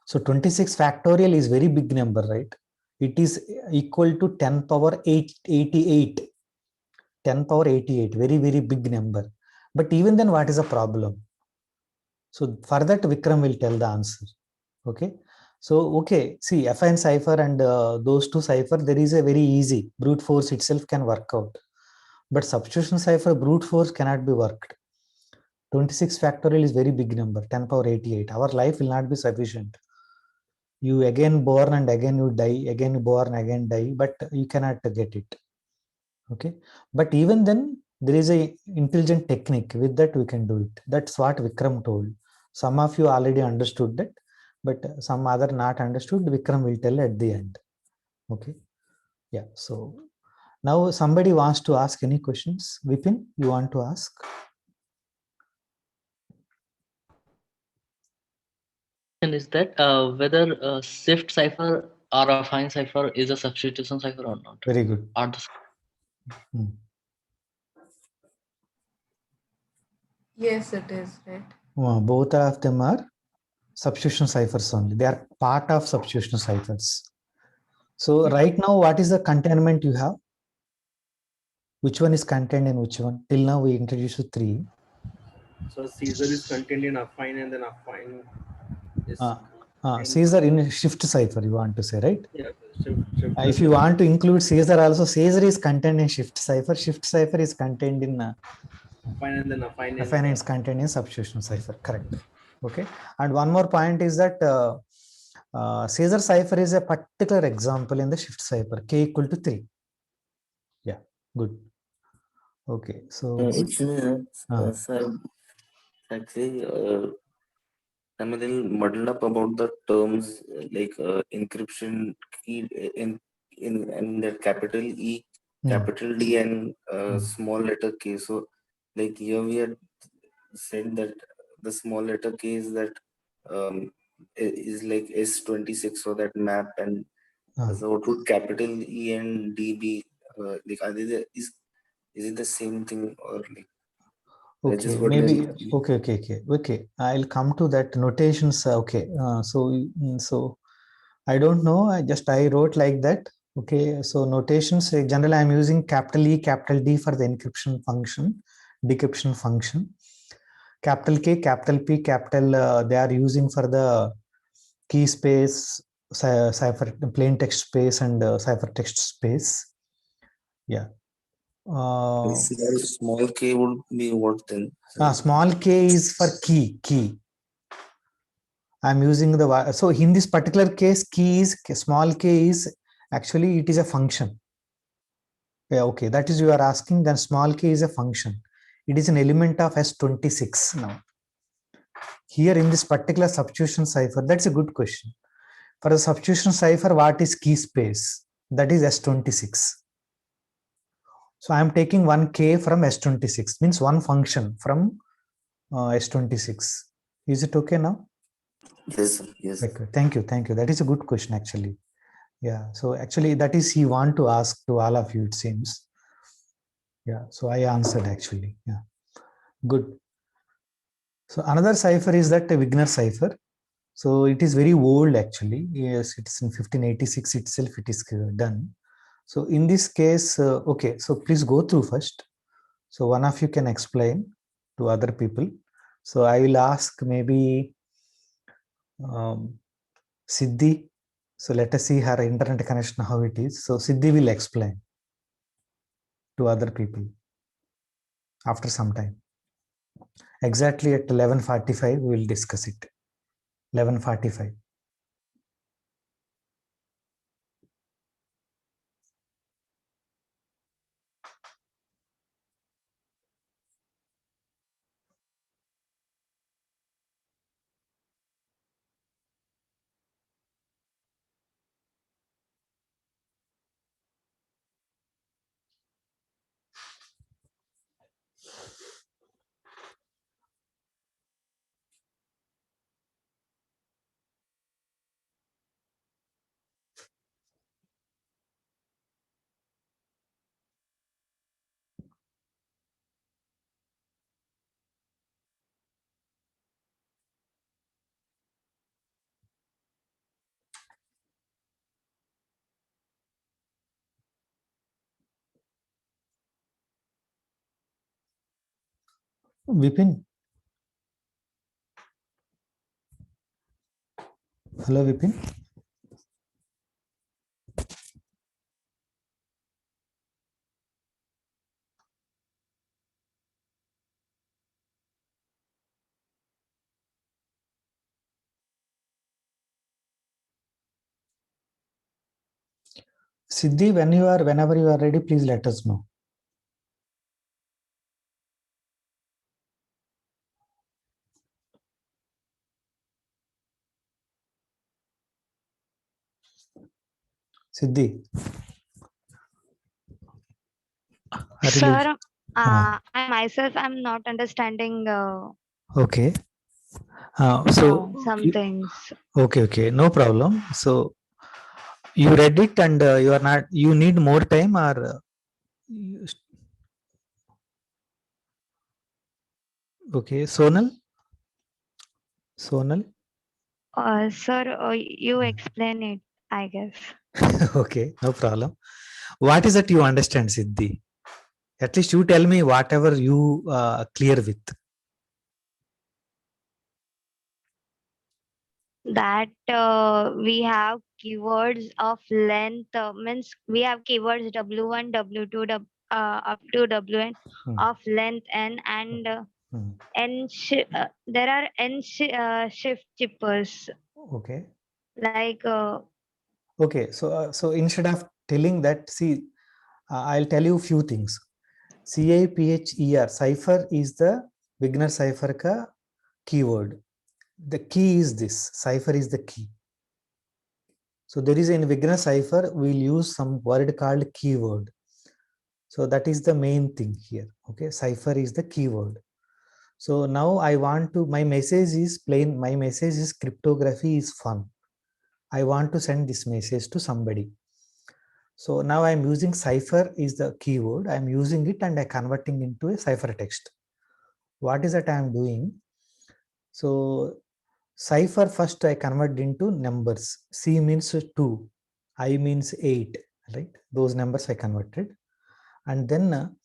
S1: So 26 factorial is very big number, right? It is equal to 10 power 88. 10 power 88, very, very big number. But even then, what is the problem? So for that, Vikram will tell the answer. Okay. So, okay, see, affine cipher and those two cipher, there is a very easy, brute force itself can work out. But substitution cipher, brute force cannot be worked. 26 factorial is very big number, 10 power 88. Our life will not be sufficient. You again born and again you die, again born, again die, but you cannot get it. Okay. But even then, there is a intelligent technique. With that, we can do it. That's what Vikram told. Some of you already understood that, but some other not understood. Vikram will tell at the end. Okay. Yeah. So now somebody wants to ask any questions. Vipin, you want to ask?
S5: Is that whether shift cipher or affine cipher is a substitution cipher or not?
S1: Very good.
S11: Yes, it is, right?
S1: Both of them are substitution ciphers only. They are part of substitution ciphers. So right now, what is the containment you have? Which one is contained in which one? Till now, we introduced 3.
S6: So Caesar is contained in affine and then affine is
S1: Caesar in shift cipher, you want to say, right?
S6: Yeah, shift
S1: If you want to include Caesar also, Caesar is contained in shift cipher. Shift cipher is contained in
S6: affine and then
S1: affine is contained in substitution cipher. Correct. Okay. And one more point is that Caesar cipher is a particular example in the shift cipher. K equal to 3. Yeah. Good. Okay. So
S3: actually, I'm a little muddled up about the terms like encryption key in that capital E, capital D, and small letter K. So, like here we had said that the small letter K is that is like S26, so that map, and so what would capital E and D be? Like, are they is it the same thing, or like?
S1: Okay, maybe okay. I'll come to that notations. Okay, so I don't know. I wrote like that. Okay, so notations. Generally, I'm using capital E, capital D for the encryption function, decryption function. Capital K, capital P, capital. They are using for the key space, cipher, plain text space, and ciphertext space. Yeah.
S3: Small k would be what then?
S1: Small k is for key. I'm using the, so in this particular case, small k is actually, it is a function. Yeah, okay, that is you are asking, then small k is a function. It is an element of S26 now. Here in this particular substitution cipher, that's a good question. For the substitution cipher, what is key space? That is S26. So I'm taking one k from S26, means one function from S26. Is it okay now?
S3: Yes, yes.
S1: Okay, thank you. That is a good question, actually. Yeah, so actually that is he want to ask to all of you, it seems. Yeah, so I answered actually. Yeah, good. So another cipher is that Wigner cipher. So it is very old actually. Yes, it's in 1586 itself it is done. So in this case, okay, so please go through first. So one of you can explain to other people. So I will ask maybe Siddhi. So let us see her internet connection, how it is. So Siddhi will explain to other people after some time. Exactly at 11:45, we will discuss it. 11:45. Vipin. Hello, Vipin. Siddhi, whenever you are ready, please let us know. Siddhi.
S8: Sir, I myself am not understanding
S1: Okay.
S8: some things.
S1: Okay, no problem. So you read it and you are not, you need more time or okay, Sonal?
S8: Sir, you explain it, I guess.
S1: Okay, no problem. What is that you understand, Siddhi? At least you tell me whatever you clear with.
S8: That we have keywords of length, means we have keywords W1, W2, up to Wn of length n, and there are n shift chippers.
S1: Okay.
S8: Like
S1: okay, so instead of telling that, see, I'll tell you few things. CIPHER, cipher is the beginner cipher ka keyword. The key is this, cipher is the key. So there is in beginner cipher, we'll use some word called keyword. So that is the main thing here. Okay, cipher is the keyword. So now I want to, my message is plain, my message is cryptography is fun. I want to send this message to somebody. So now I'm using cipher is the keyword. I'm using it and I'm converting into a ciphertext. What is that I'm doing? So cipher first I convert into numbers. C means 2, I means 8, right? Those numbers I converted. And then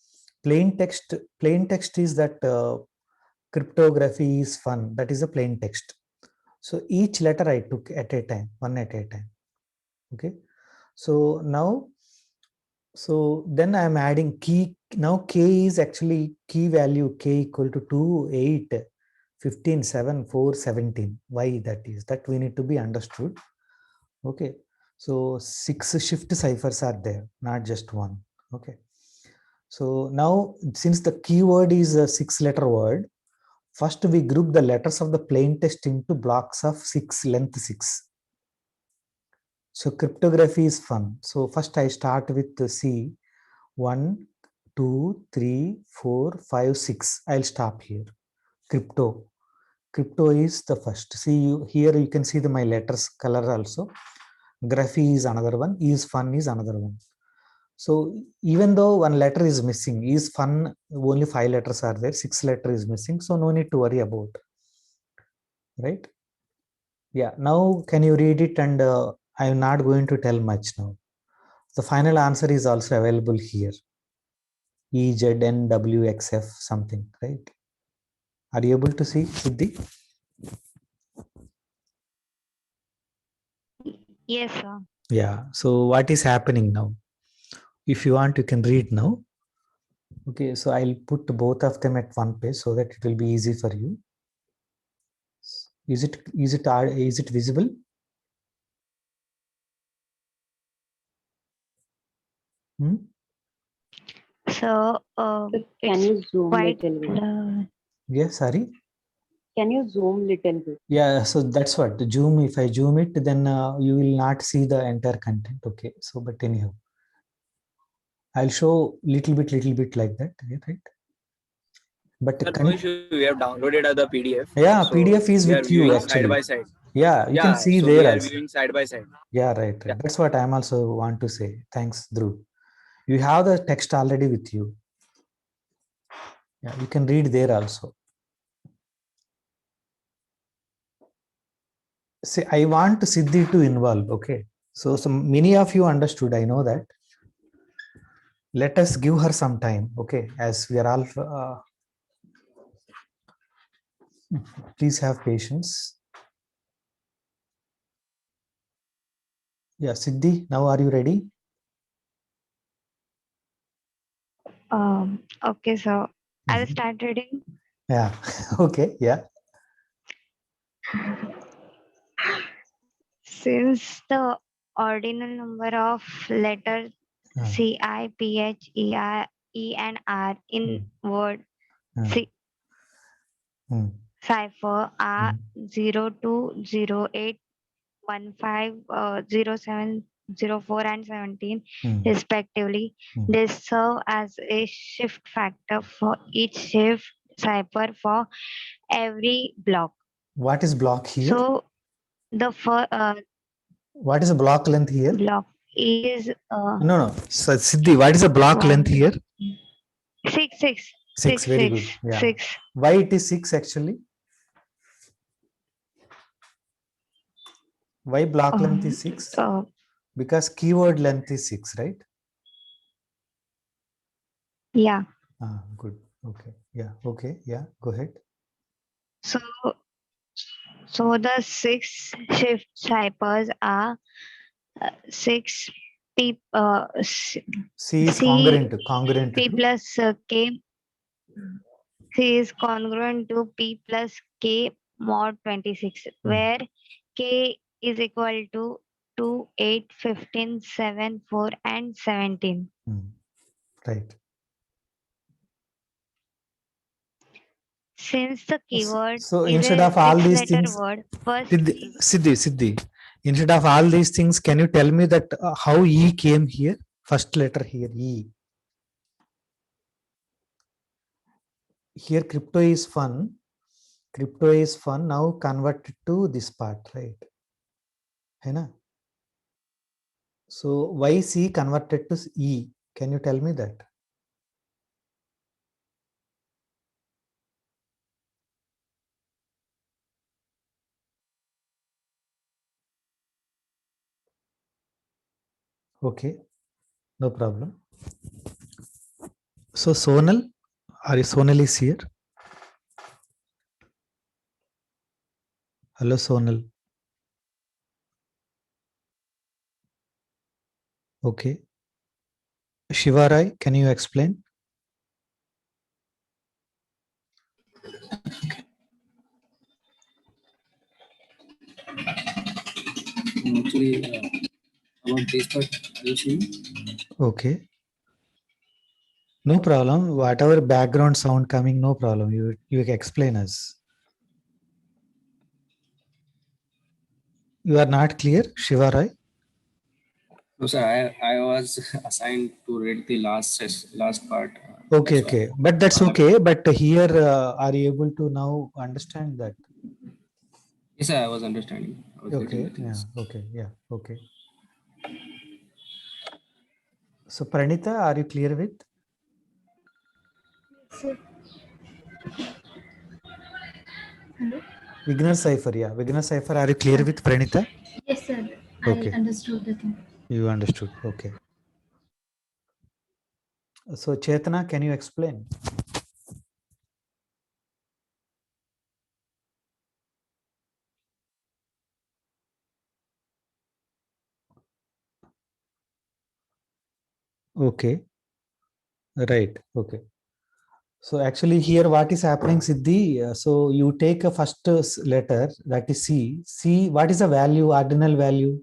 S1: plain text is that cryptography is fun. That is a plain text. So each letter I took at a time, one at a time. Okay. So now, so then I'm adding key. Now K is actually key value K equal to 2, 8, 15, 7, 4, 17. Why that is? That we need to be understood. Okay. So 6 shift ciphers are there, not just one. Okay. So now since the keyword is a 6-letter word, first we group the letters of the plain text into blocks of 6, length 6. So cryptography is fun. So first I start with the C, 1, 2, 3, 4, 5, 6. I'll stop here. Crypto is the first. See here you can see my letters color also. Graphy is another one. Is fun is another one. So even though one letter is missing, is fun only 5 letters are there, 6 letter is missing. So no need to worry about, right? Yeah, now can you read it? And I'm not going to tell much now. The final answer is also available here. EZNWXF something, right? Are you able to see, Siddhi?
S8: Yes, sir.
S1: Yeah, so what is happening now? If you want, you can read now. Okay, so I'll put both of them at one page so that it will be easy for you. Is it visible? Hmm?
S8: So
S2: can you zoom
S8: quite
S2: little bit?
S1: Yeah, sorry.
S2: Can you zoom little bit?
S1: Yeah, so that's what the zoom. If I zoom it, then you will not see the entire content. Okay, so but anyhow, I'll show little bit like that, right? But
S7: No issue. We have downloaded the PDF.
S1: Yeah,
S7: so
S1: PDF is
S7: we are
S1: with you
S7: viewing
S1: actually.
S7: side by side.
S1: Yeah, you can see
S7: so
S1: there
S7: we are
S1: also.
S7: viewing side by side.
S1: Yeah, right.
S7: Yeah.
S1: That's what I'm also want to say. Thanks, Dhruv. You have the text already with you. Yeah, you can read there also. See, I want Siddhi to involve. Okay, so many of you understood. I know that. Let us give her some time. Okay, as we are all. Please have patience. Yeah, Siddhi, now are you ready?
S8: Okay, so I'll start reading.
S1: Yeah. Okay. Yeah.
S8: Since the ordinal number of letters C, I, P, H, E, I, E, and R in word cipher are 0208 15 07 04 and 17 respectively, they serve as a shift factor for each shift cipher for every block.
S1: What is block here?
S8: So the
S1: what is a block length here?
S8: Block is
S1: no. So Siddhi, what is a block length here?
S8: 6.
S1: Very good. Yeah.
S8: 6.
S1: Why it is 6 actually? Why block length is 6? Because keyword length is 6, right?
S8: Yeah.
S1: Good. Okay. Yeah. Okay. Yeah. Go ahead.
S8: So the 6 shift ciphers are 6 P.
S1: C is congruent
S8: P
S1: to
S8: plus K. C is congruent to P plus K mod 26, where K is equal to 2, 8, 15, 7, 4, and 17.
S1: Right.
S8: Since the keyword
S1: so
S8: is
S1: instead
S8: a
S1: of all these
S8: 6-letter
S1: things,
S8: word, first
S1: Siddhi, instead of all these things, can you tell me that how E came here? First letter here, E. Here, crypto is fun. Crypto is fun. Now convert it to this part, right? Hai. So why C converted to E? Can you tell me that? Okay, no problem. So Sonal, Sonal is here? Hello, Sonal. Okay. Shivarai, can you explain?
S13: Actually, about this part, are you saying?
S1: Okay. No problem. Whatever background sound coming, no problem. You can explain us. You are not clear, Shivarai?
S13: No, sir. I was assigned to read the last part.
S1: Okay, okay. But that's okay. But here, are you able to now understand that?
S13: Yes, sir. I was understanding. I was getting
S1: Okay.
S13: the things.
S1: Yeah. Okay. Yeah. Okay. So Pranita, are you clear with?
S10: Hello.
S1: Wigner cipher, yeah. Wigner cipher, are you clear with Pranita?
S10: Yes, sir.
S1: Okay.
S10: I understood the thing.
S1: You understood. Okay. So Chetana, can you explain? Okay. Right. Okay. So actually here what is happening, Siddhi? So you take a first letter, that is C. C, what is the value, ordinal value?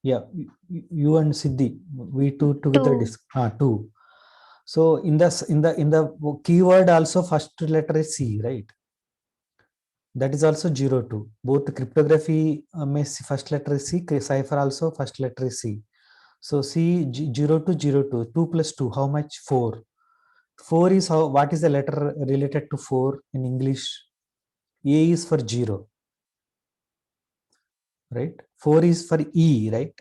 S1: Yeah, you and Siddhi, we two together. 2. So in the keyword also first letter is C, right? That is also 02. Both cryptography first letter is C, cipher also first letter is C. So C 0 to 02, 2 plus 2, how much? 4. 4 is how, what is the letter related to 4 in English? A is for 0, right? 4 is for E, right?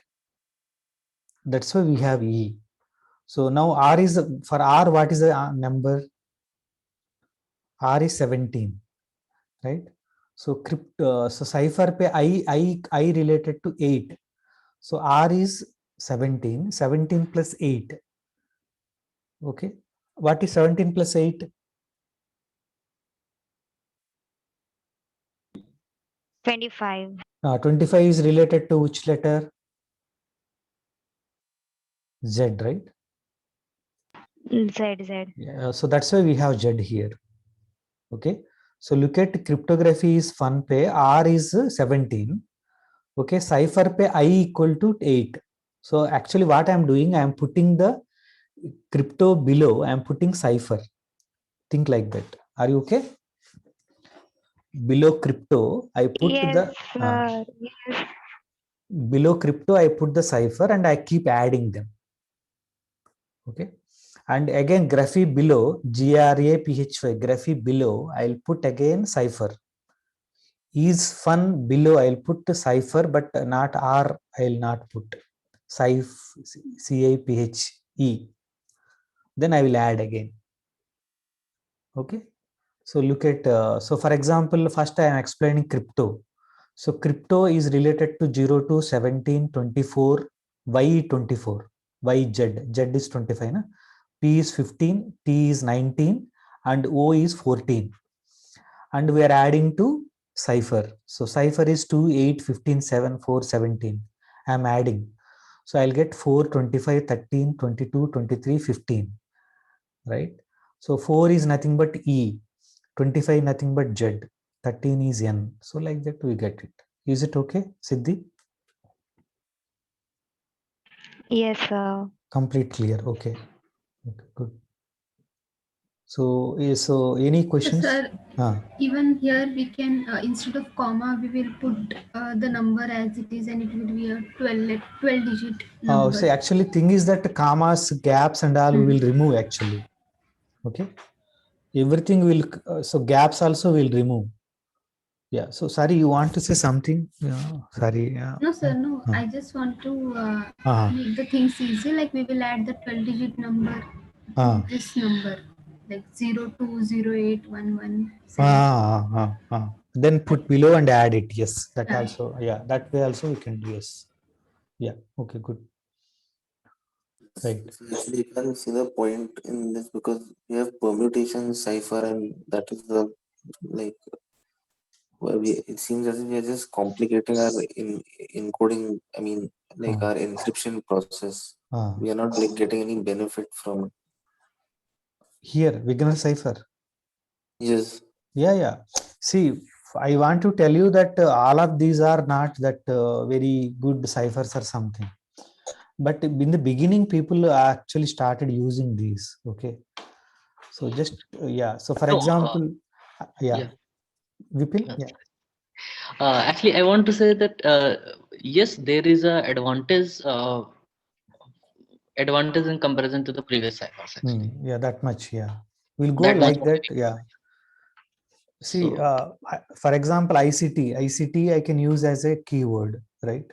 S1: That's why we have E. So now R is, for R, what is the number? R is 17, right? So so cipher pe I related to 8. So R is 17, 17 plus 8. Okay. What is 17 plus 8?
S8: 25.
S1: 25 is related to which letter? Z, right?
S8: Z.
S1: Yeah, so that's why we have Z here. Okay. So look at cryptography is fun pe, R is 17. Okay. Cipher pe I equal to 8. So actually what I'm doing, I'm putting the crypto below, I'm putting cipher. Think like that. Are you okay? Below crypto, I put
S8: Yes, sir. Yes.
S1: Below crypto, I put the cipher and I keep adding them. Okay. And again, graphy below, GRAPHY, graphy below, I'll put again cipher. Is fun below, I'll put the cipher, but not R, I'll not put. CIPHE. Then I will add again. Okay. So look at, so for example, first I am explaining crypto. So crypto is related to 0 to 17, 24, Y 24, Y Z. Z is 25, na? P is 15, T is 19, and O is 14. And we are adding to cipher. So cipher is 2, 8, 15, 7, 4, 17. I am adding. So I'll get 4, 25, 13, 22, 23, 15. Right? So 4 is nothing but E. 25 nothing but Z. 13 is N. So like that we get it. Is it okay, Siddhi?
S8: Yes, sir.
S1: Complete clear. Okay. Okay, good. So any questions?
S10: Sir, even here we can, instead of comma, we will put the number as it is and it will be a 12 digit number.
S1: So actually thing is that commas, gaps and all we will remove actually. Okay. Everything will, so gaps also will remove. Yeah. So sorry, you want to say something? Yeah. Sorry.
S10: No, sir. No, I just want to make the things easy. Like we will add the 12 digit number to this number, like 020811.
S1: Then put below and add it. Yes. That also. Yeah. That way also we can do. Yes. Yeah. Okay. Good. Right.
S3: So actually, you can see the point in this because we have permutation cipher, and that is the like. Well, it seems as if we are just complicating our encoding. I mean, like our encryption process. We are not like getting any benefit from it.
S1: Here, Wigner cipher.
S3: Yes.
S1: Yeah. See, I want to tell you that all of these are not that very good ciphers or something. But in the beginning, people actually started using these. Okay. So just, yeah. So for example, Vipin? Yeah.
S5: Actually, I want to say that yes, there is a advantage in comparison to the previous ciphers.
S1: Yeah, that much. Yeah, we'll go that like that. Yeah. See, for example, ICT I can use as a keyword, right?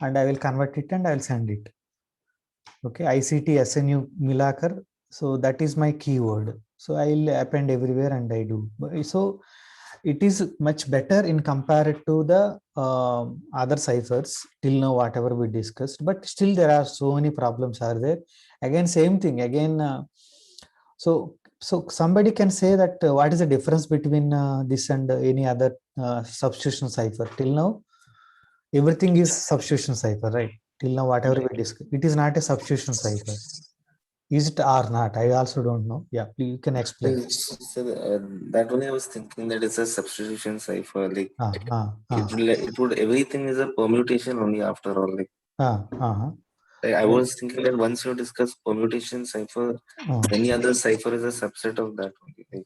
S1: And I will convert it and I will send it. Okay, ICT SNU Milakar. So that is my keyword. So I'll append everywhere and I do. So it is much better in compared to the other ciphers till now, whatever we discussed, but still there are so many problems are there. Again, same thing again. So somebody can say that what is the difference between this and any other substitution cipher? Till now, everything is substitution cipher, right? Till now, whatever we discussed, it is not a substitution cipher. Is it or not? I also don't know. Yeah, you can explain.
S3: So that only I was thinking that it's a substitution cipher. Like it would everything is a permutation only after all. Like I was thinking that once you discuss permutation cipher, any other cipher is a subset of that only. Like,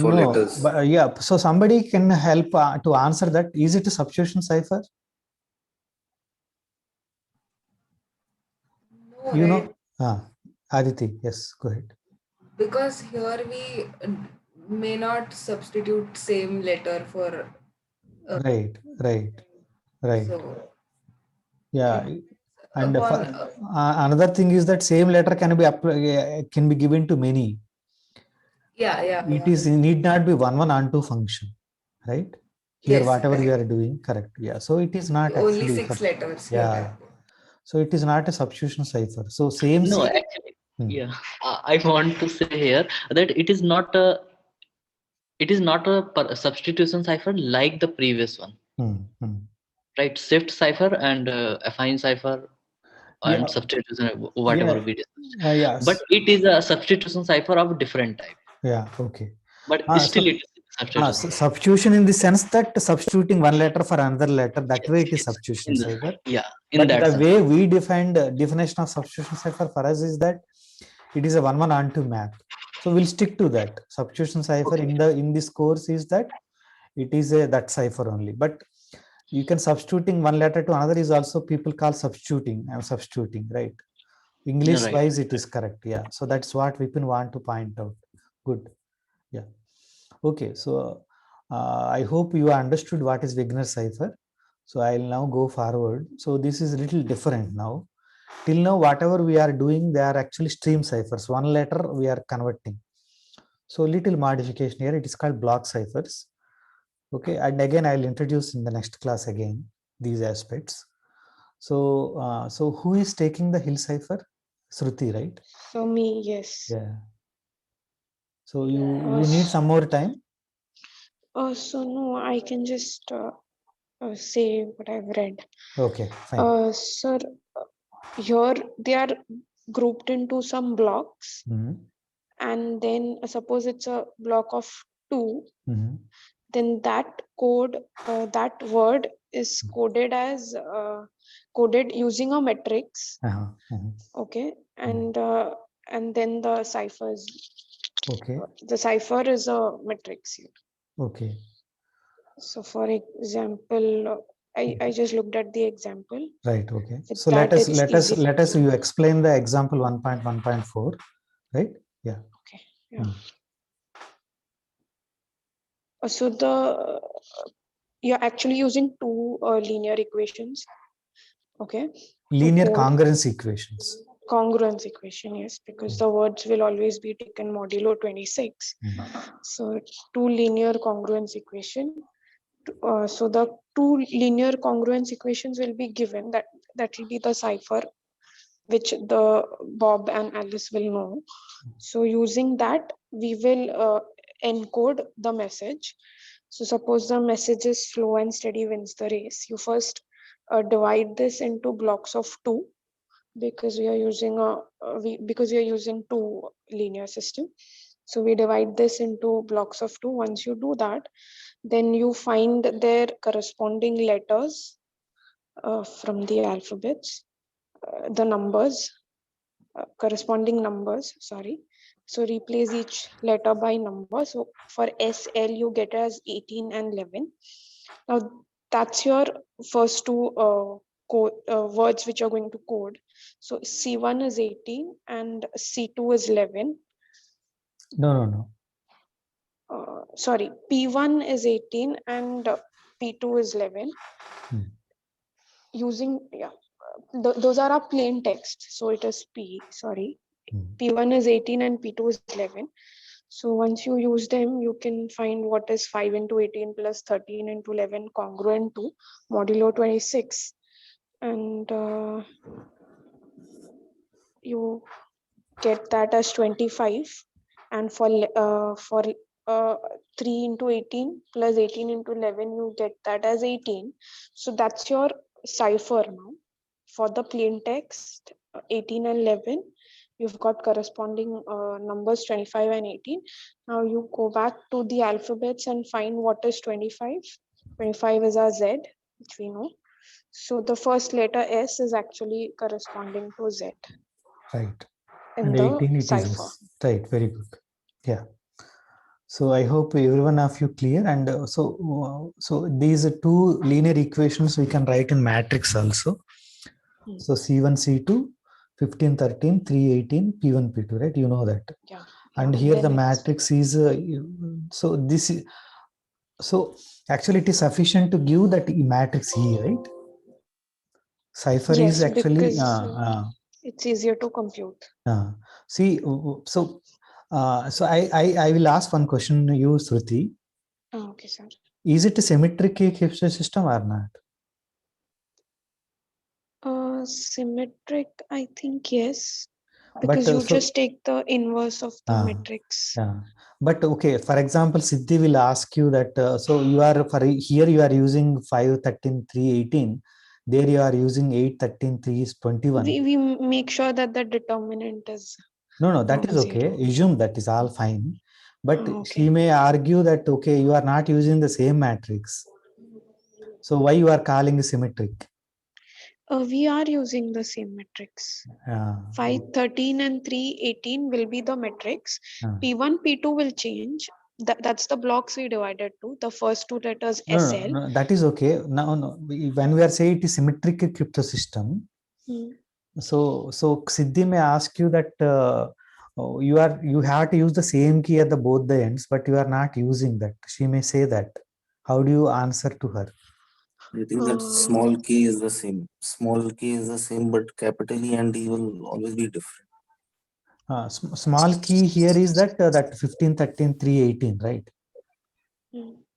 S3: for
S1: no,
S3: letters.
S1: But, yeah. So somebody can help to answer that. Is it a substitution cipher?
S11: No,
S1: You
S11: right?
S1: know, Aditi, yes, go ahead.
S11: Because here we may not substitute same letter for.
S1: Right.
S11: So,
S1: yeah. And another thing is that same letter can be given to many. It is need not be one onto function, right? Here,
S11: yes,
S1: whatever
S11: right.
S1: you are doing, correct. Yeah. So it is not
S11: only
S1: actually
S11: 6 letters.
S1: Yeah. So it is not a substitution cipher. So same.
S5: No, actually, yeah. I want to say here that it is not a substitution cipher like the previous one. Right, shift cipher and affine cipher and substitution, whatever we discussed.
S1: Yes.
S5: But it is a substitution cipher of different type.
S1: Yeah, okay.
S5: But still it is substitution.
S1: Substitution in the sense that substituting one letter for another letter, that way it is substitution cipher.
S5: Yeah,
S1: but the way we defined definition of substitution cipher for us is that it is a one onto map. So we'll stick to that. Substitution cipher in this course is that it is that cipher only. But you can substituting one letter to another is also people call substituting. I'm substituting, right? English wise it is correct. Yeah. So that's what we want to point out. Good. Yeah. Okay. So I hope you understood what is Wigner cipher. So I'll now go forward. So this is a little different now. Till now, whatever we are doing, they are actually stream ciphers. One letter we are converting. So little modification here. It is called block ciphers. Okay. And again, I'll introduce in the next class again these aspects. So so who is taking the Hill cipher? Shruti, right?
S12: So me, yes.
S1: Yeah. So you need some more time?
S12: So no, I can just say what I've read.
S1: Okay, fine.
S12: Sir, here they are grouped into some blocks. And then suppose it's a block of 2. Then that code, that word is coded as coded using a matrix. Okay, and then the ciphers.
S1: Okay.
S12: The cipher is a matrix here.
S1: Okay.
S12: So for example, I just looked at the example.
S1: Right. Okay. So let us you explain the example 1.1.4, right? Yeah.
S12: Okay. Yeah. So you're actually using 2 linear equations. Okay.
S1: Linear congruence equations.
S12: Congruence equation, yes, because the words will always be taken modulo 26. So 2 linear congruence equation. So the 2 linear congruence equations will be given. That will be the cipher which the Bob and Alice will know. So using that, we will encode the message. So suppose the message is slow and steady wins the race. You first divide this into blocks of 2 because we are using because we are using 2 linear system. So we divide this into blocks of 2. Once you do that, then you find their corresponding letters from the alphabets, the numbers, corresponding numbers, sorry. So replace each letter by number. So for SL, you get as 18 and 11. Now that's your first 2 words which are going to code. So C1 is 18 and C2 is 11.
S1: No.
S12: Sorry, P1 is 18 and P2 is 11. Using, those are our plain text. So it is P1 is 18 and P2 is 11. So once you use them, you can find what is 5 into 18 plus 13 into 11 congruent to modulo 26. And you get that as 25. And for 3 into 18 plus 18 into 11, you get that as 18. So that's your cipher now. For the plain text, 18 and 11, you've got corresponding numbers 25 and 18. Now you go back to the alphabets and find what is 25. 25 is our Z, which we know. So the first letter S is actually corresponding to Z.
S1: Right.
S12: In
S1: And
S12: the
S1: 18 it
S12: cipher.
S1: is. Right, very good. Yeah. So I hope everyone of you clear. And so these are two linear equations we can write in matrix also. So C1, C2, 15, 13, 3, 18, P1, P2, right? You know that.
S12: Yeah.
S1: And here the matrix is, so this is, so actually it is sufficient to give that matrix E, right? Cipher
S12: yes,
S1: is actually,
S12: it's easier to compute.
S1: See, so I will ask one question to you, Shruti.
S12: Okay, sir.
S1: Is it a symmetric Kipster system or not?
S12: Symmetric, I think yes, because you just take the inverse of the matrix.
S1: Yeah, but okay. For example, Siddhi will ask you that. So you are here you are using 5, 13, 3, 18. There you are using 8, 13, 3 is 21.
S12: We make sure that the determinant is.
S1: No, that is okay. Assume that is all fine. But she may argue that okay, you are not using the same matrix. So why you are calling symmetric?
S12: We are using the same matrix. 5, 13 and 3, 18 will be the matrix. P1, P2 will change. That's the blocks we divided to. The first two letters SL.
S1: No, that is okay. Now, when we are saying it is symmetric crypto system, so Siddhi may ask you that you have to use the same key at the both the ends, but you are not using that. She may say that. How do you answer to her?
S3: I think that small k is the same. Small k is the same, but capital E and E will always be different.
S1: Small key here is that that 15, 13, 3, 18, right?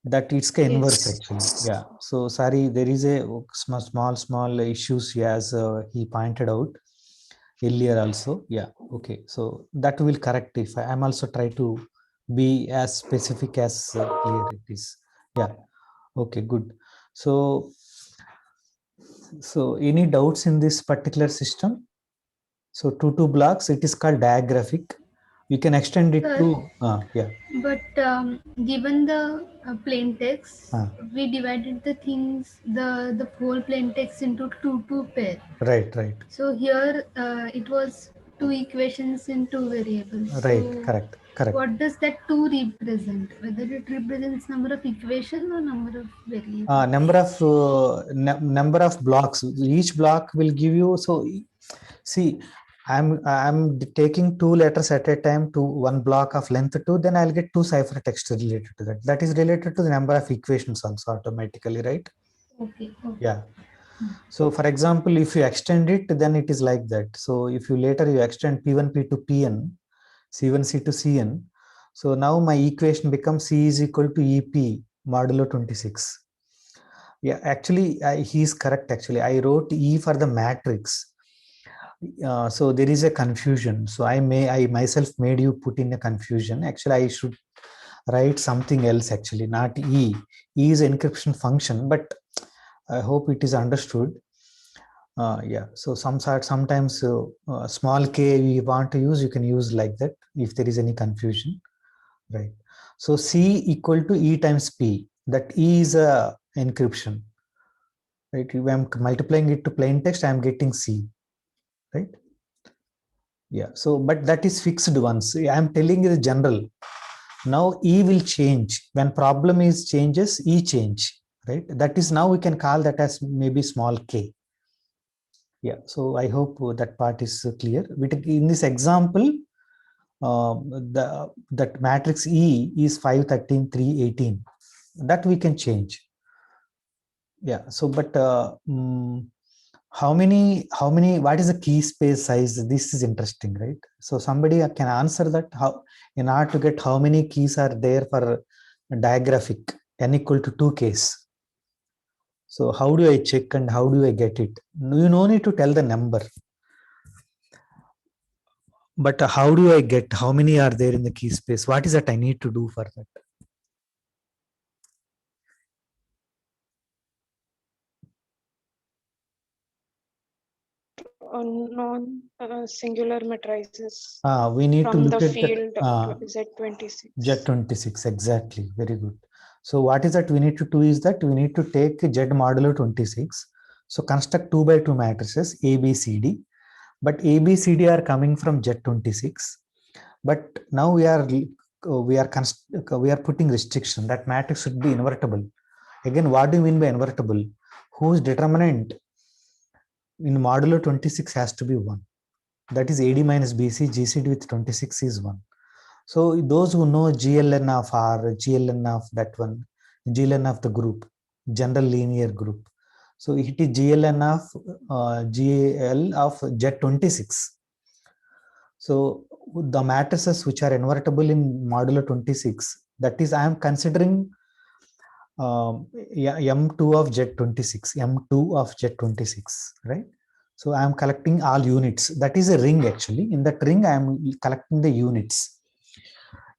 S1: That it's inverse actually. Yeah. So sorry, there is a small issues as he pointed out earlier also. Yeah. Okay. So that will correct if I'm also try to be as specific as clear it is. Yeah. Okay. Good. So any doubts in this particular system? So 2 blocks, it is called diagraphic. You can extend it to, yeah.
S10: But given the plain text, we divided the things, the whole plain text into two pair.
S1: Right.
S10: So here it was 2 equations in 2 variables.
S1: Right,
S10: so
S1: correct.
S10: What does that 2 represent? Whether it represents number of equations or number of variables?
S1: Number of blocks. Each block will give you. So see, I'm taking 2 letters at a time to 1 block of length 2. Then I'll get 2 cipher text related to that. That is related to the number of equations also automatically, right?
S10: Okay.
S1: Yeah. So for example, if you extend it, then it is like that. So if you later you extend P1, P2, Pn, C1, C2, Cn. So now my equation becomes C is equal to EP modulo 26. Yeah, actually he is correct. Actually, I wrote E for the matrix. So there is a confusion. So I myself made you put in a confusion. Actually, I should write something else. Actually, not E. E is an encryption function, but I hope it is understood. Yeah. So sometimes small k we want to use, you can use like that if there is any confusion, right? So C equal to E times P. That E is a encryption, right? If I'm multiplying it to plain text, I'm getting C, right? Yeah. So, but that is fixed once. I'm telling you the general. Now E will change when problem is changes. E change, right? That is now we can call that as maybe small k. Yeah, so I hope that part is clear. In this example, that matrix E is 5, 13, 3, 18. That we can change. Yeah, so but how many, what is the key space size? This is interesting, right? So somebody can answer that, how, in order to get how many keys are there for digraphic n equal to 2 case. So how do I check and how do I get it? You no need to tell the number. But how do I get how many are there in the key space? What is that I need to do for that?
S12: Non-singular matrices.
S1: We need to
S12: From
S1: look
S12: the
S1: at
S12: field
S1: Z26.
S12: Z26.
S1: Exactly. Very good. So what is that we need to do is that we need to take Z modulo 26. So construct 2 by 2 matrices A, B, C, D. But A, B, C, D are coming from Z26. But now we are putting restriction that matrix should be invertible. Again, what do you mean by invertible? Whose determinant in modulo 26 has to be 1. That is AD minus BC, GCD with 26 is 1. So those who know GLN of R, GLN of that one, GLN of the group, general linear group. So it is GLN of GL of Z26. So the matrices which are invertible in modulo 26, that is I am considering M2 of Z26, M2 of Z26, right? So I am collecting all units. That is a ring actually. In that ring, I am collecting the units.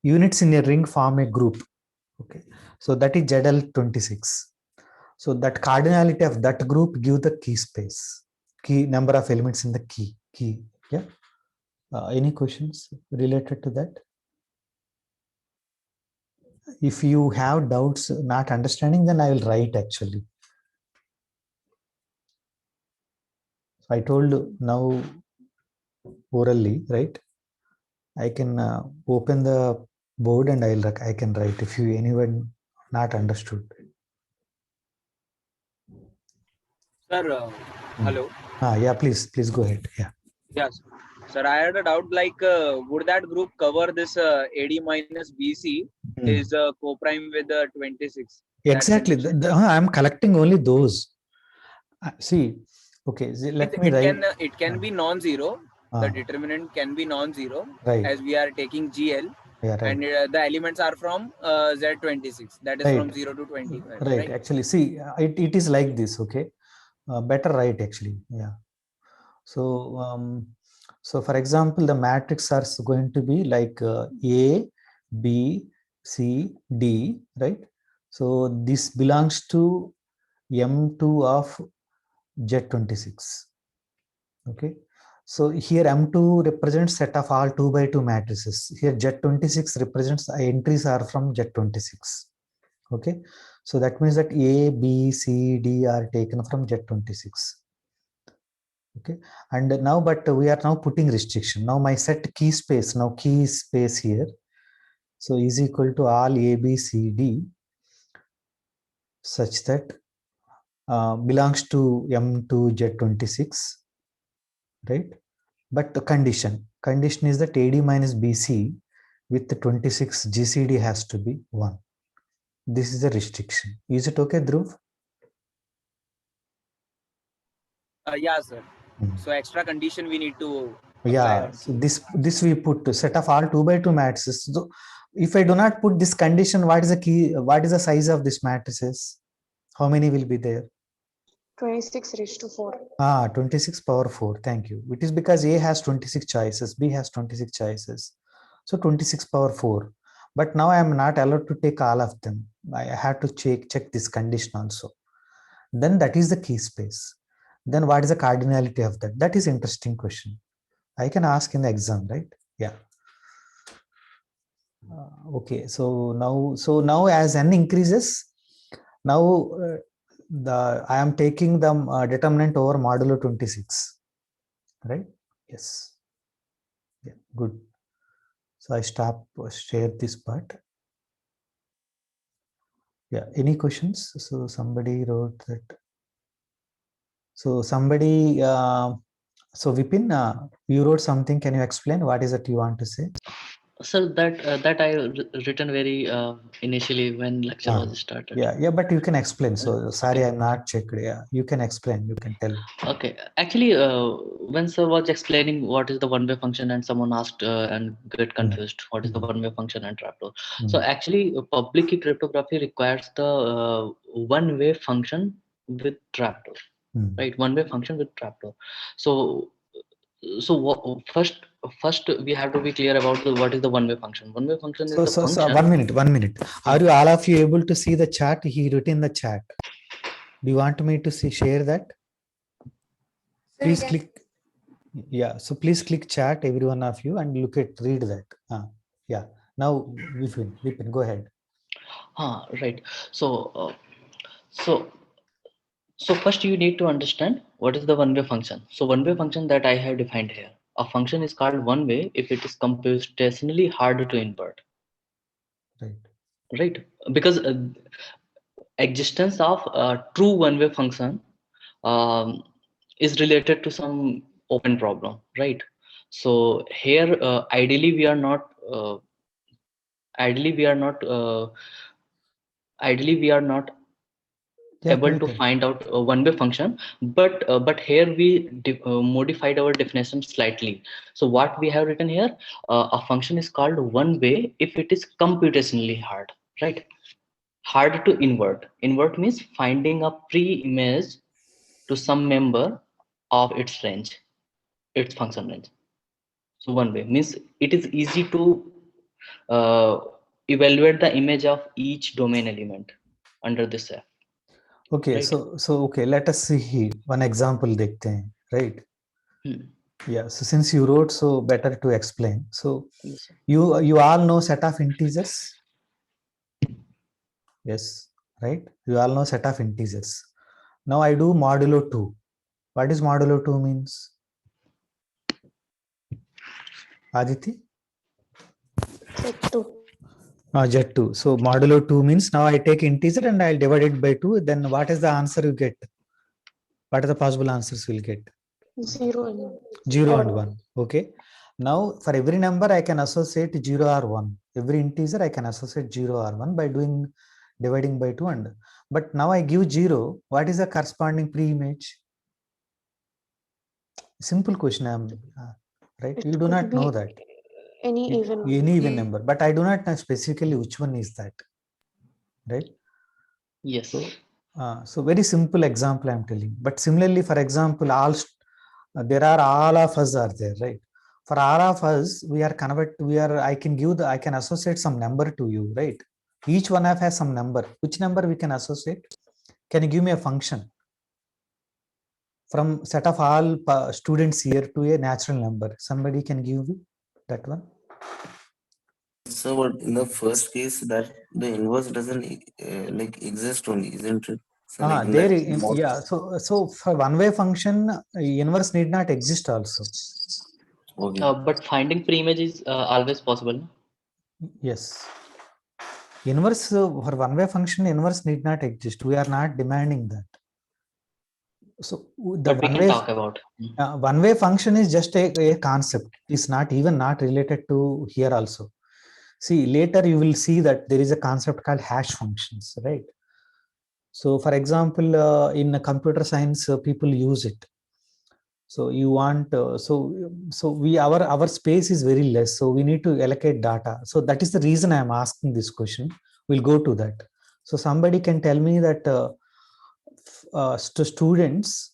S1: Units in a ring form a group. Okay. So that is ZL26. So that cardinality of that group give the key space, key number of elements in the key. Yeah. Any questions related to that? If you have doubts, not understanding, then I will write actually. I told now orally, right? I can open the board and I can write if you anyone not understood.
S7: Sir, hello.
S1: Yeah, please go ahead. Yeah.
S7: Yes, sir. I had a doubt. Like, would that group cover this AD minus BC is co-prime with 26?
S1: Exactly. I'm collecting only those. See, okay. Let me write.
S7: It can be non-zero. The determinant can be non-zero,
S1: right,
S7: as we are taking GL.
S1: Yeah, right.
S7: And the elements are from Z26. That is
S1: right,
S7: from 0 to 25.
S1: Right. Actually, see, it is like this. Okay. Better right actually. Yeah. So, so for example, the matrix are going to be like A, B, C, D, right? So this belongs to M2 of Z26. Okay. So here M2 represents set of all 2 by 2 matrices. Here Z26 represents entries are from Z26. Okay. So that means that A, B, C, D are taken from Z26. Okay. And now, but we are now putting restriction. Now my set key space, now key space here. So is equal to all A, B, C, D such that belongs to M2 Z26, right? But the condition is that AD minus BC with the 26 GCD has to be 1. This is a restriction. Is it okay, Dhruv?
S7: Yeah, sir. So extra condition we need to
S1: apply. So this we put to set of all 2 by 2 matrices. So if I do not put this condition, what is the key? What is the size of this matrices? How many will be there?
S12: 26 raised to 4.
S1: 26 power 4. Thank you. It is because A has 26 choices, B has 26 choices. So 26 power 4. But now I am not allowed to take all of them. I have to check this condition also. Then that is the key space. Then what is the cardinality of that? That is interesting question. I can ask in the exam, right? Yeah. Okay. So now as n increases, now I am taking the determinant over modulo 26, right? Yes. Yeah. Good. So I share this part. Yeah. Any questions? So somebody wrote that. So somebody. So Vipin, you wrote something. Can you explain what is it you want to say?
S5: So that I written very initially when lecture was started.
S1: Yeah, but you can explain. So sorry, I'm not checked. Yeah, you can explain. You can tell.
S5: Okay, actually, when sir was explaining what is the one-way function, and someone asked and get confused, what is the one-way function and trapdoor? So actually, public key cryptography requires the one-way function with trapdoor, right? One-way function with trapdoor. So first we have to be clear about what is the one-way function. One-way function is the function.
S1: So 1 minute. Are you all of you able to see the chat? He wrote in the chat. Do you want me to share that? Please click. Yeah, so please click chat, every one of you, and read that. Yeah. Now Vipin, go ahead.
S5: Right. So first you need to understand what is the one-way function. So one-way function that I have defined here. A function is called one-way if it is computationally hard to invert. Right. Because existence of a true one-way function is related to some open problem, right? So here ideally we are not able to find out a one-way function, but here we modified our definition slightly. So what we have written here, a function is called one-way if it is computationally hard, right? Hard to invert. Invert means finding a pre-image to some member of its range, its function range. So one-way means it is easy to evaluate the image of each domain element under this F.
S1: Okay, right? so okay, let us see one example, right? Yeah, so since you wrote, so better to explain. So you all know set of integers? Yes, right? You all know set of integers. Now I do modulo 2. What is modulo 2 means? Aditi?
S12: Z2.
S1: Z2. So modulo 2 means now I take integer and I'll divide it by 2. Then what is the answer you get? What are the possible answers we'll get?
S12: 0 and 1.
S1: 0 and 1. Okay. Now for every number I can associate 0 or 1. Every integer I can associate 0 or 1 by doing dividing by 2. But now I give 0. What is the corresponding pre-image? Simple question, right? You do not know that.
S12: Any
S1: even number, but I do not know specifically which one is that, right?
S5: Yes.
S1: So very simple example I'm telling. But similarly, for example, there are all of us are there, right? For all of us, I can associate some number to you, right? Each one of has some number. Which number we can associate? Can you give me a function from set of all students here to a natural number? Somebody can give me that one.
S3: So in the first case, that the inverse doesn't exist only, isn't it? So
S1: So for one-way function, inverse need not exist also.
S3: Okay.
S5: But finding pre-image is always possible.
S1: Yes. Inverse for one-way function, inverse need not exist. We are not demanding that. So the one-way function is just a concept. It's not related to here also. See, later you will see that there is a concept called hash functions, right? So for example, in computer science, people use it. So you want, our space is very less. So we need to allocate data. So that is the reason I am asking this question. We'll go to that. So somebody can tell me that students,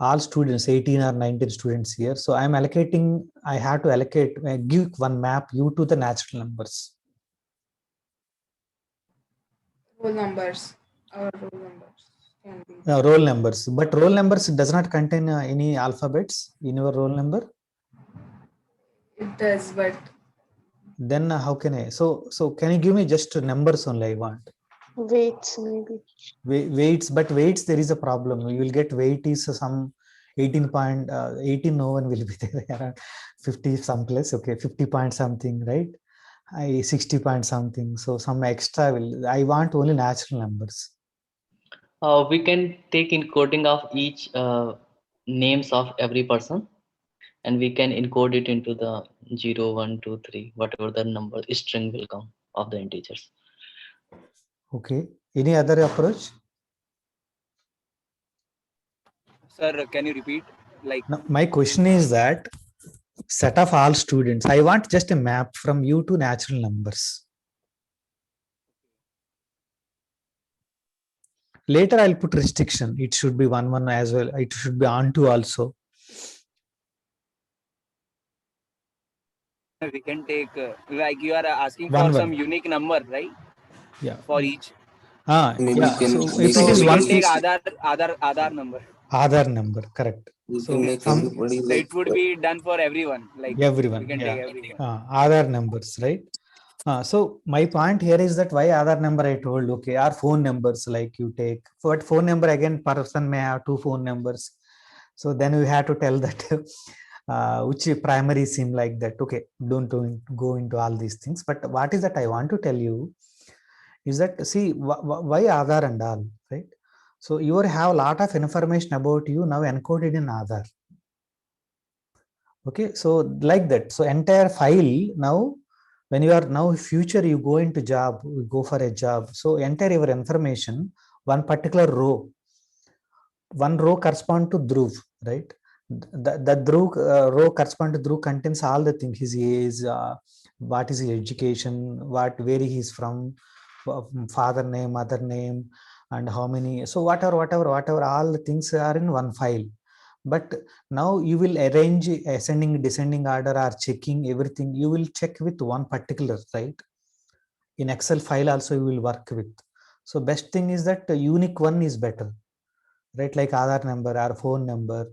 S1: all students, 18 or 19 students here. So I have to give one map U to the natural numbers.
S11: Roll numbers.
S1: Roll numbers, but roll numbers does not contain any alphabets in your roll number.
S11: It does, but
S1: then how can I? So can you give me just numbers only? I want
S12: weights maybe.
S1: Weights, but weights there is a problem. You will get weight is some 18. No one will be there. 50 someplace. Okay, 50 point something, right? 60 point something. So some extra will. I want only natural numbers.
S5: We can take encoding of each names of every person, and we can encode it into the 0, 1, 2, 3, whatever the number string will come of the integers.
S1: Okay. Any other approach?
S7: Sir, can you repeat? Like,
S1: no, my question is that set of all students, I want just a map from you to natural numbers. Later I'll put restriction. It should be 1, 1 as well. It should be on to also.
S7: we can take, like you are asking
S1: 1,
S7: for
S1: 1.
S7: some unique number, right?
S1: Yeah.
S7: For each.
S3: Maybe
S1: yeah.
S3: can
S1: So if
S7: So
S1: it is
S7: we
S1: one
S7: can take
S1: piece,
S7: Aadhaar number.
S1: Aadhaar number, correct.
S3: We
S1: So
S3: can make
S1: some
S3: everybody
S7: So
S3: like
S7: it would be done for everyone. Like
S1: everyone,
S7: we can
S1: yeah.
S7: take everyone.
S1: Aadhaar numbers, right? So my point here is that why Aadhaar number I told, okay, are phone numbers like you take. But phone number again, person may have 2 phone numbers. So then we have to tell that which primary SIM like that. Okay, don't go into all these things. But what is that I want to tell you is that, see, why Aadhaar and all, right? So you have a lot of information about you now encoded in Aadhaar. Okay, so like that. So entire file now, when you are now future, you go into job, you go for a job. So entire your information, one particular row, one row correspond to Dhruv, right? The Dhruv row correspond to Dhruv contains all the things, his age, what is his education, where he is from, father name, mother name, and how many. So whatever, all the things are in one file. But now you will arrange ascending, descending order or checking everything. You will check with one particular, right? In Excel file also you will work with. So best thing is that unique one is better, right? Like Aadhaar number or phone number.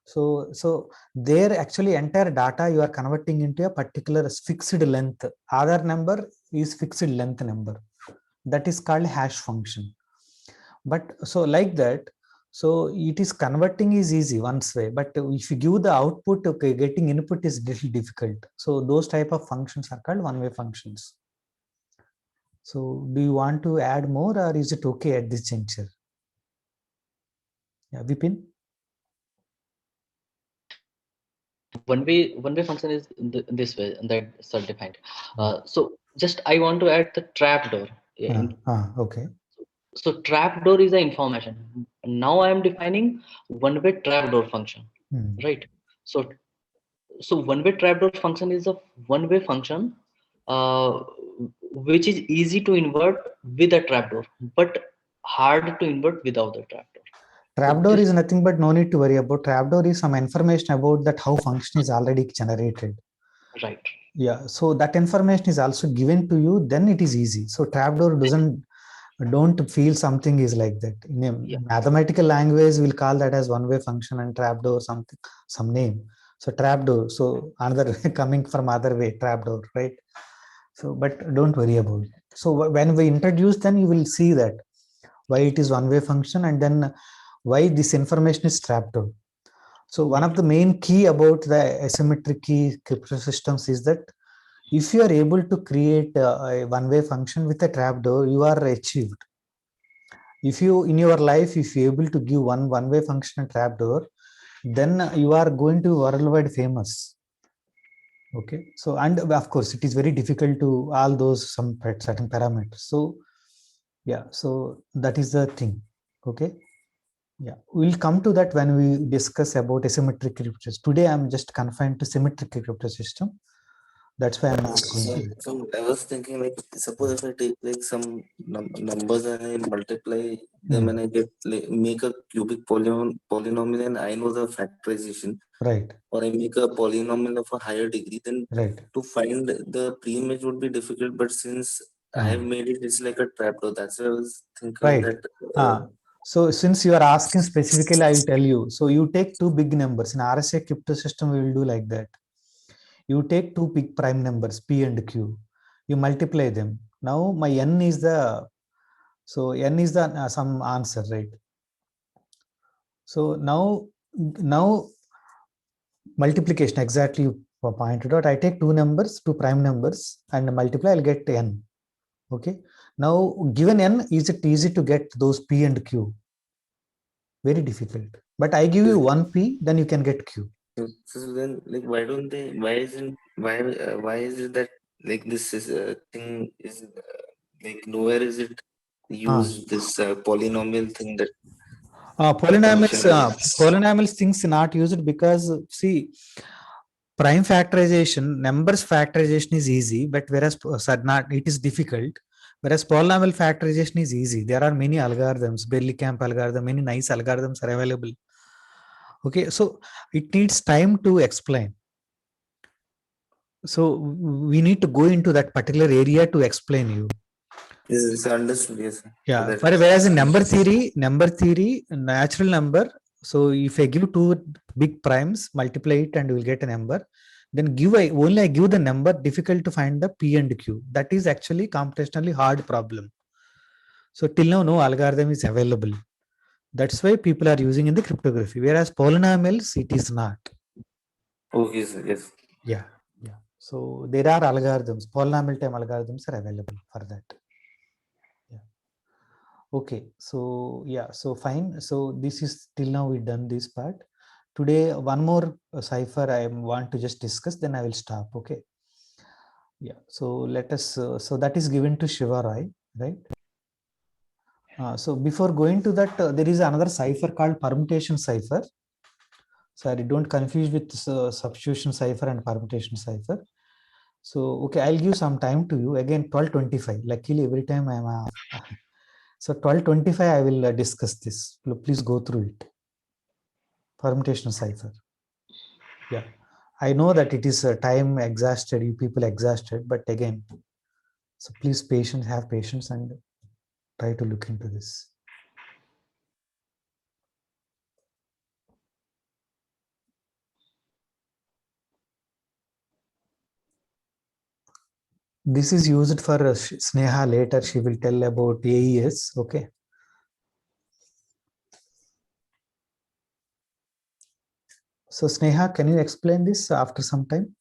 S1: So there actually entire data you are converting into a particular fixed length. Aadhaar number is fixed length number. That is called hash function. But so like that, so it is converting is easy once way, but if you give the output, okay, getting input is little difficult. So those type of functions are called one-way functions. So do you want to add more, or is it okay at this juncture? Yeah, Vipin?
S5: One-way function is this way, and that's defined. So just I want to add the trapdoor.
S1: Okay.
S5: So trapdoor is the information. Now I am defining one-way trapdoor function, right? So one-way trapdoor function is a one-way function which is easy to invert with a trapdoor, but hard to invert without the trapdoor.
S1: Trapdoor is nothing but no need to worry about. Trapdoor is some information about that how function is already generated.
S5: Right.
S1: Yeah. So that information is also given to you. Then it is easy. So trapdoor don't feel something is like that. In a mathematical language, we'll call that as one-way function, and trapdoor something, some name. So trapdoor. So another coming from other way, trapdoor, right? So, but don't worry about it. So when we introduce, then you will see that why it is one-way function, and then why this information is trapdoor. So one of the main key about the asymmetric key crypto systems is that if you are able to create a one-way function with a trapdoor, you are achieved. If you in your life, if you are able to give one-way function and trapdoor, then you are going to be worldwide famous. Okay. So, and of course, it is very difficult to all those some certain parameters. So, yeah. So that is the thing. Okay. Yeah, we'll come to that when we discuss about asymmetric crypto. Today, I'm just confined to symmetric crypto system. That's why I'm not going to.
S3: So I was thinking, like, suppose if I take like some numbers and I multiply them and I get like, make a cubic polynomial and I know the factorization.
S1: Right.
S3: Or I make a polynomial of a higher degree, then
S1: right.
S3: to find the pre-image would be difficult. But since I have made it, it's like a trapdoor. That's why I was thinking
S1: right.
S3: that.
S1: So since you are asking specifically, I will tell you. So you take two big numbers. In RSA crypto system, we will do like that. You take two big prime numbers, P and Q. You multiply them. Now my N is the, so N is the some answer, right? So now multiplication, exactly you pointed out. I take two numbers, two prime numbers, and multiply, I'll get N. Okay. Now, given N, is it easy to get those P and Q? Very difficult. But I give you one P, then you can get Q.
S3: So then, like, why don't they? Why is it that like this is thing is like nowhere is it used this polynomial thing that
S1: polynomials things not used because see prime factorization, numbers factorization is easy, but whereas not it is difficult. Whereas polynomial factorization is easy. There are many algorithms, Berlekamp algorithm, many nice algorithms are available. Okay, so it needs time to explain. So we need to go into that particular area to explain you.
S3: is understood, yes.
S1: Yeah,
S3: So
S1: whereas in number theory, natural number. So if I give two big primes, multiply it and you will get a number. Then only I give the number, difficult to find the P and Q. That is actually computationally hard problem. So till now, no algorithm is available. That's why people are using in the cryptography. Whereas polynomials, it is not.
S3: Okay, sir. Yes.
S1: Yeah. So there are algorithms, polynomial time algorithms are available for that. Yeah. Okay. So yeah. So fine. So this is till now we done this part. Today one more cipher I want to just discuss. Then I will stop. Okay. Yeah. So let us. So that is given to Shiva Rai, right? So before going to that, there is another cipher called permutation cipher. Sorry, don't confuse with substitution cipher and permutation cipher. So, okay, I'll give some time to you. Again, 12:25. Luckily, every time I'm so 12:25, I will discuss this. Please go through it. Permutation cipher. Yeah, I know that it is time exhausted. You people exhausted, but again, so please have patience and try to look into this. This is used for Sneha later. She will tell about AES. Okay. So Sneha, can you explain this after some time?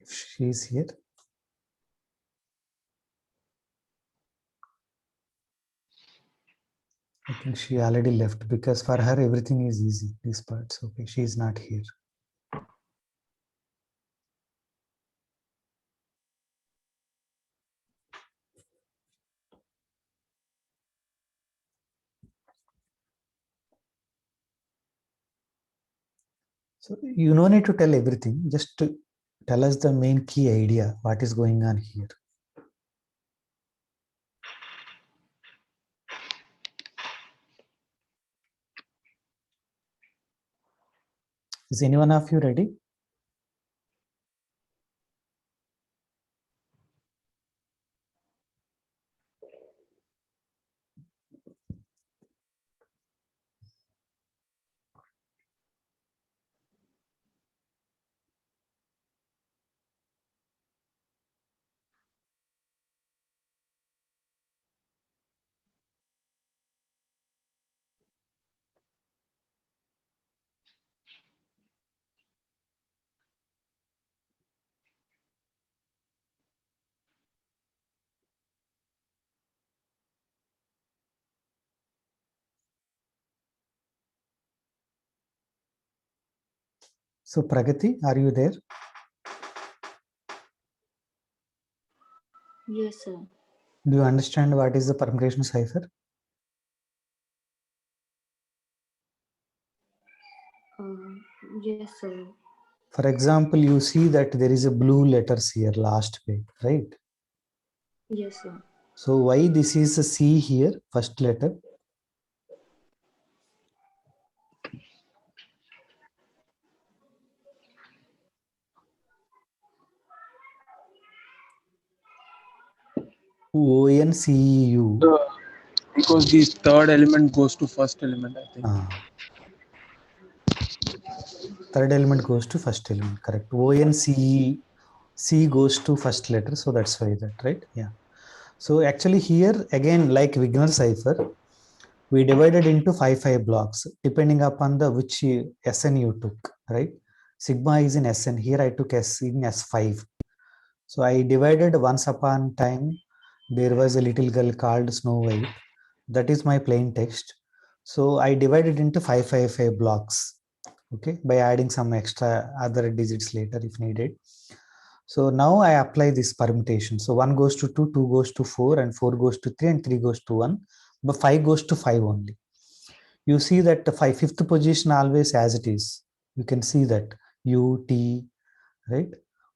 S1: If she is here. I think she already left because for her everything is easy. These parts. Okay, she is not here. So you no need to tell everything. Just to tell us the main key idea. What is going on here? Is anyone of you ready? So Pragati, are you there?
S2: Yes, sir.
S1: Do you understand what is the permutation cipher?
S2: Yes, sir.
S1: For example, you see that there is a blue letters here last page, right?
S2: Yes, sir.
S1: So why this is a C here, first letter? ONCEU.
S4: Because the third element goes to first element, I think.
S1: Third element goes to first element, correct. ONCE, C goes to first letter, so that's why that, right? Yeah. So actually here again, like Wigner cipher, we divided into 5 blocks depending upon the which SN you took, right? Sigma is in SN. Here I took S in S5. So I divided once upon time. There was a little girl called Snow White. That is my plain text. So I divided into 5 blocks. okay, by adding some extra other digits later if needed. So now I apply this permutation. So 1 goes to 2, 2 goes to 4, and 4 goes to 3, and 3 goes to 1, but 5 goes to 5 only. You see that the fifth position always as it is. You can see that U, T, right?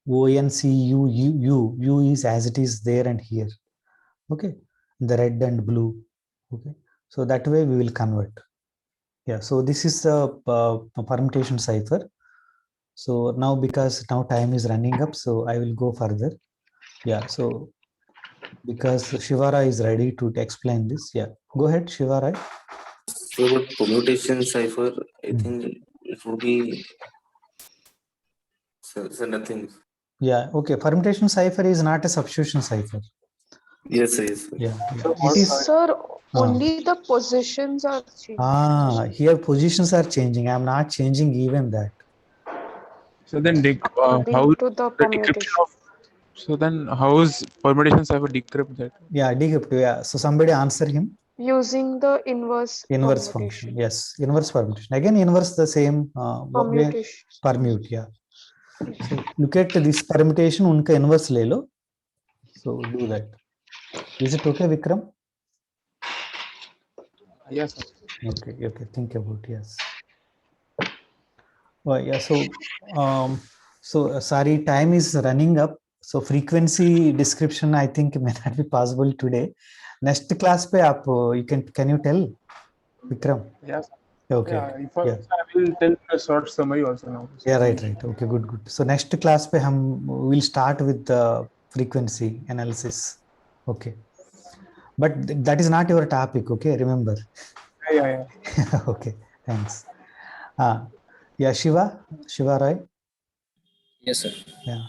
S1: O, N, C, U, U, U is as it is there and here. Okay, the red and blue. Okay, so that way we will convert. Yeah, so this is a permutation cipher. So now, because now time is running up, so I will go further. Yeah, so because Shivara is ready to explain this. Yeah, go ahead, Shivara.
S3: So about permutation cipher, I think it would be so nothing.
S1: Yeah, okay. Permutation cipher is not a substitution cipher.
S3: Yes, yes.
S1: Yeah,
S4: So
S1: it is.
S12: Sir, only the positions are changing.
S1: Here positions are changing. I am not changing even that.
S4: So then,
S12: According
S4: how
S12: to the
S4: the decryption
S12: permutation.
S4: of? So then, how is permutation cipher decrypt that?
S1: Yeah, decrypt. Yeah. So somebody answer him.
S12: Using the inverse
S1: Function. Yes, inverse permutation. Again, inverse the same.
S12: Permutation.
S1: Permute. Yeah. So look at this permutation. Unka inverse le lo. So do that. Is it okay, Vikram?
S4: Yes.
S1: Okay. Okay. Think about yes. Well, yeah. So sorry, time is running up. So frequency description, I think, may not be possible today. Next class pe aap, can you tell, Vikram?
S4: Yes.
S1: Okay.
S4: Yeah,
S1: Yeah.
S4: I will tell a short summary also now.
S1: Yeah, right. Okay, good. So next class pe we'll start with the frequency analysis. Okay. But that is not your topic, okay? Remember.
S4: Yeah.
S1: Okay, thanks. Yeah, Shiva Roy.
S13: Yes, sir.
S1: Yeah.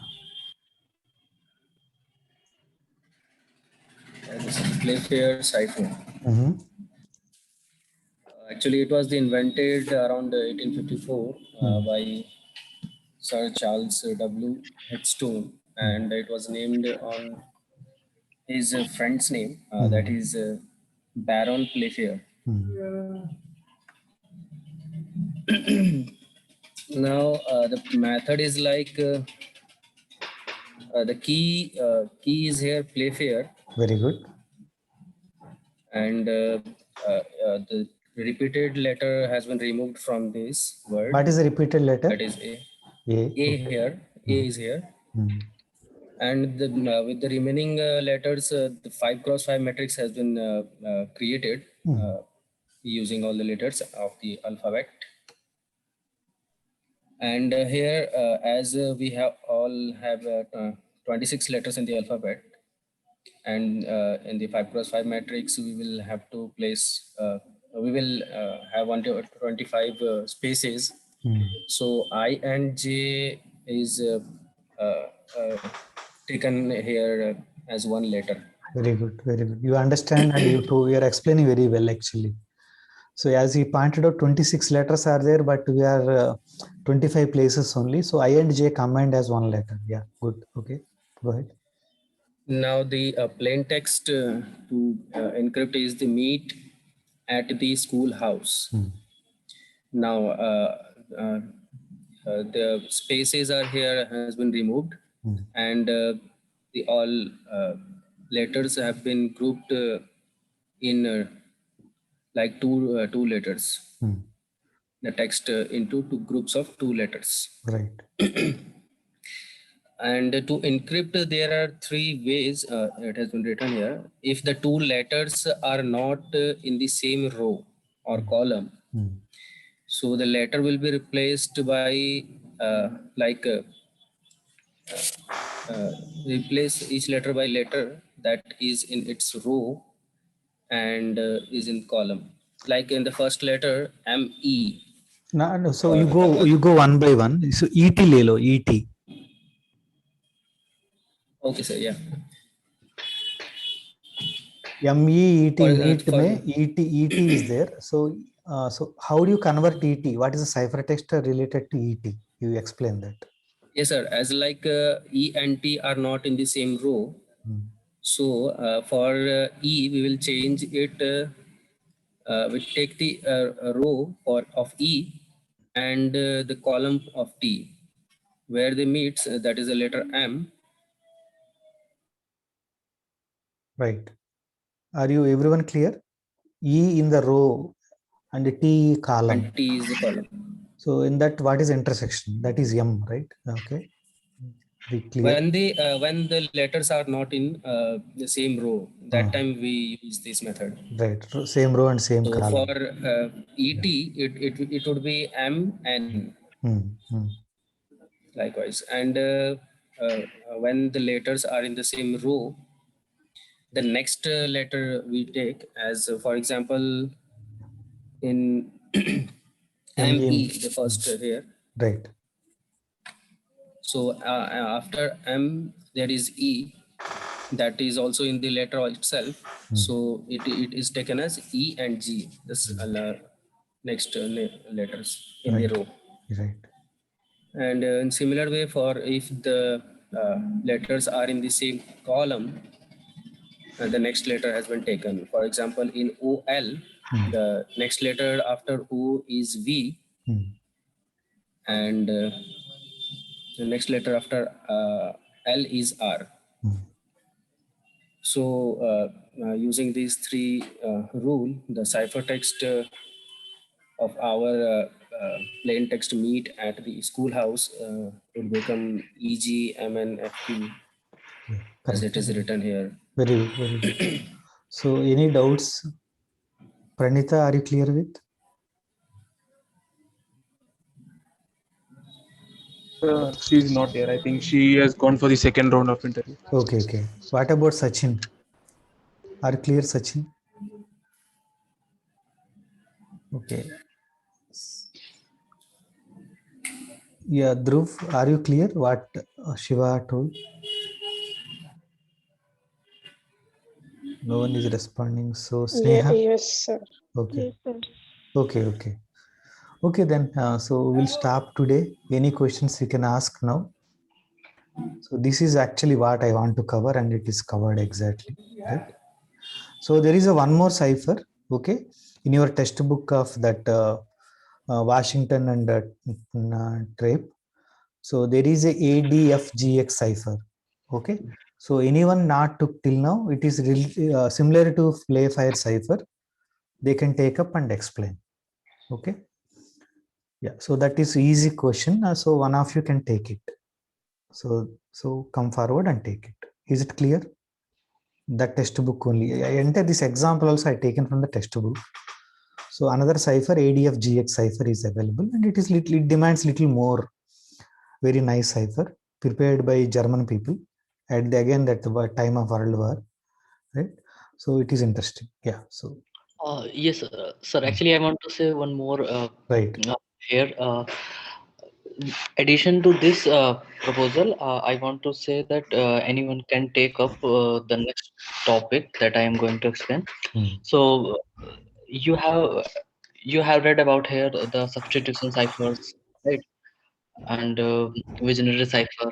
S13: This is Playfair cipher. Actually, it was invented around 1854 by Sir Charles W. Headstone, and it was named on his friend's name, that is Baron Playfair. Now, the method is like the key is here Playfair.
S1: Very good.
S13: And the repeated letter has been removed from this word.
S1: What is the repeated letter?
S13: That is A.
S1: Okay.
S13: Here. A is here. And with the remaining letters, the 5x5 matrix has been created using all the letters of the alphabet. And here, as we have 26 letters in the alphabet, and in the 5x5 matrix, we will have to place, we will have 25 spaces. So I and J is taken here as one letter.
S1: Very good, very good. You understand and you are explaining very well actually. So as he pointed out, 26 letters are there, but we are 25 places only. So I and J combined as one letter. Yeah, good. Okay, go ahead.
S13: Now the plain text to encrypt is the meet at the schoolhouse. Now the spaces are here has been removed, and the all letters have been grouped in like two letters. The text into two groups of 2 letters.
S1: Right.
S13: And to encrypt, there are 3 ways. It has been written here. If the 2 letters are not in the same row or column, so the letter will be replaced by replace each letter by letter that is in its row and is in column. Like in the first letter, M-E.
S1: No, so you go one by one. So ET le lo, ET.
S13: Okay, sir. Yeah.
S1: MEET meet mein ET is there. So so how do you convert ET? What is the ciphertext related to ET? You explain that.
S13: Yes, sir. As like E and T are not in the same row. So for E, we will change it. We take the row of E and the column of T. Where they meet, that is the letter M.
S1: Right. Are you everyone clear? E in the row and T column.
S13: And T is the column.
S1: So in that, what is intersection? That is M, right? Okay. Be clear.
S13: When the letters are not in the same row, that time we use this method.
S1: Right. Same row and same
S13: so
S1: column.
S13: For ET, it would be M N. Likewise, and when the letters are in the same row, the next letter we take as, for example, in ME, the first here.
S1: Right.
S13: So after M, there is E, that is also in the letter itself. So it is taken as E and G, this next letters in the row.
S1: Right.
S13: And in similar way, for if the letters are in the same column, the next letter has been taken. For example, in OL, the next letter after O is V, and the next letter after L is R. So using these three rule, the ciphertext of our plain text meet at the schoolhouse will become EG, MN, FT, as it is written here.
S1: Very good. Very good. So any doubts? Pranita, are you clear with?
S4: She's not here. I think she has gone for the second round of interview.
S1: Okay, okay. What about Sachin? Are you clear, Sachin? Okay. Yeah, Dhruv, are you clear what Shiva told? No one is responding. So Sneha?
S12: Yes, sir.
S1: Okay.
S12: Yes, sir.
S1: Okay, okay. Okay, then, so we'll stop today. Any questions you can ask now. So this is actually what I want to cover, and it is covered exactly, right? So there is a one more cipher, okay, in your textbook of that Washington and Trape. So there is a ADFGX cipher, okay. So anyone not took till now, it is really, similar to Playfire cipher. They can take up and explain, okay. Yeah, so that is easy question. So one of you can take it. So come forward and take it. Is it clear? That textbook only. I enter this example also I taken from the textbook. So another cipher, ADFGX cipher is available, and it is little, it demands little more. Very nice cipher prepared by German people at the, again that the time of World War, right? So it is interesting. Yeah. So.
S5: Yes, sir. Actually, I want to say one more.
S1: Right.
S5: Here, addition to this proposal, I want to say that anyone can take up the next topic that I am going to explain. So you have read about here the substitution ciphers, right? And visionary cipher.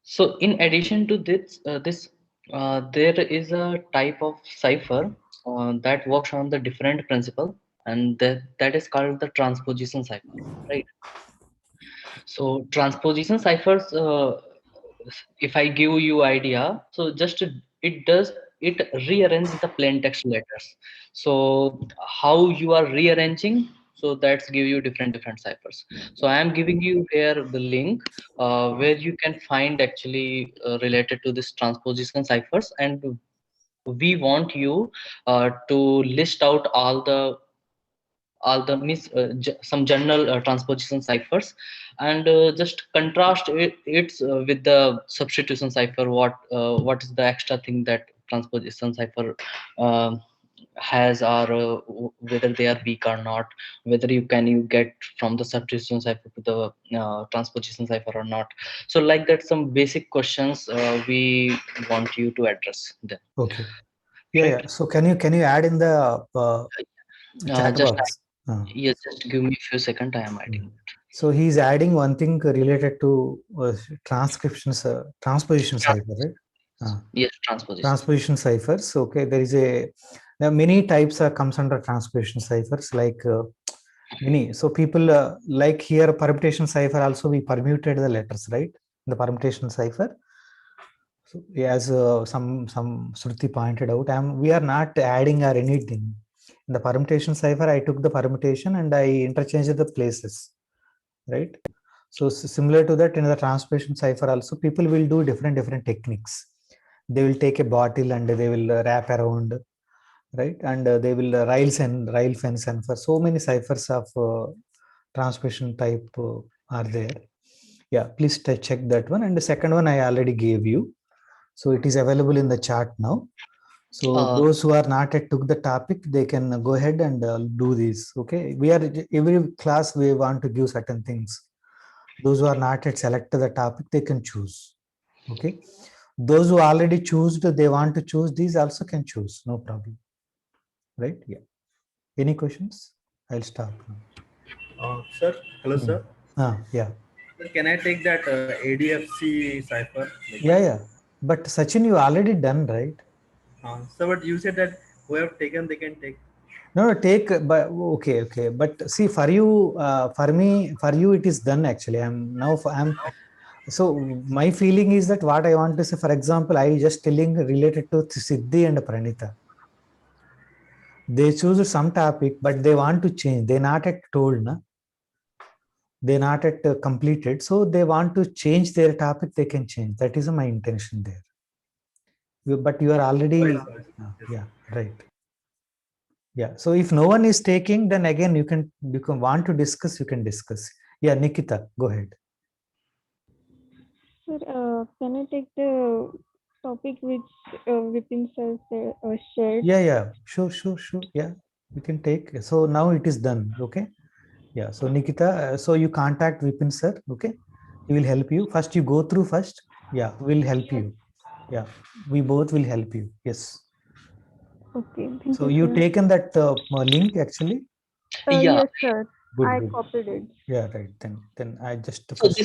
S5: So in addition to this, there is a type of cipher that works on the different principle, and that is called the transposition cipher, right? So transposition ciphers, if I give you idea, so just it rearranges the plain text letters. So how you are rearranging, so that's give you different ciphers. So I am giving you here the link where you can find actually related to this transposition ciphers, and we want you to list out all the some general transposition ciphers, and just contrast it with the substitution cipher. What is the extra thing that transposition cipher has, or whether they are weak or not, whether you get from the substitution cipher to the transposition cipher or not. So like that, some basic questions we want you to address them.
S1: Okay. Yeah. So can you add in the chat box?
S5: Yes, just give me a few seconds. I am adding.
S1: So he's adding one thing related to transposition cipher, right?
S5: Yes, transposition.
S1: Transposition ciphers. Okay, there are many types comes under transposition ciphers, like Any. So people like here permutation cipher also we permuted the letters, right? The permutation cipher. So as some Shruti pointed out, we are not adding or anything. In the permutation cipher, I took the permutation and I interchanged the places, right? So similar to that in the transposition cipher also, people will do different techniques. They will take a bottle and they will wrap around, right? And they will rail fence, and for so many ciphers of transposition type are there. Yeah, please check that one. And the second one I already gave you. So it is available in the chat now. So those who are not yet took the topic, they can go ahead and do this. Okay, we are every class we want to give certain things. Those who are not yet selected the topic, they can choose. Okay, those who already choose, they want to choose these also can choose, no problem. Right? Yeah. Any questions? I'll stop now.
S6: Sir, hello, sir.
S1: Yeah.
S6: Can I take that ADFC cipher?
S1: Yeah. But Sachin, you already done, right?
S6: So, but you said that whoever taken, they can take.
S1: No, take, but okay. But see, for you, for me, for you, it is done actually. So my feeling is that what I want to say, for example, I just telling related to Siddhi and Pranita. They choose some topic, but they want to change. They're not yet told, na? They're not yet completed. So they want to change their topic, they can change. That is my intention there. But you are already, yeah, right. Yeah. So if no one is taking, then again you can want to discuss, you can discuss. Yeah, Nikita, go ahead.
S14: Sir, can I take the topic which Vipin sir shared?
S1: Yeah. Sure. Yeah, we can take. So now it is done. Okay. Yeah. So Nikita, so you contact Vipin sir. Okay. He will help you. First, you go through first. Yeah, we'll help you. Yeah, we both will help you. Yes.
S14: Okay.
S1: So you taken that link actually?
S14: Yes, sir.
S1: Good.
S14: I copied it.
S1: Yeah, right. Then I just
S5: so this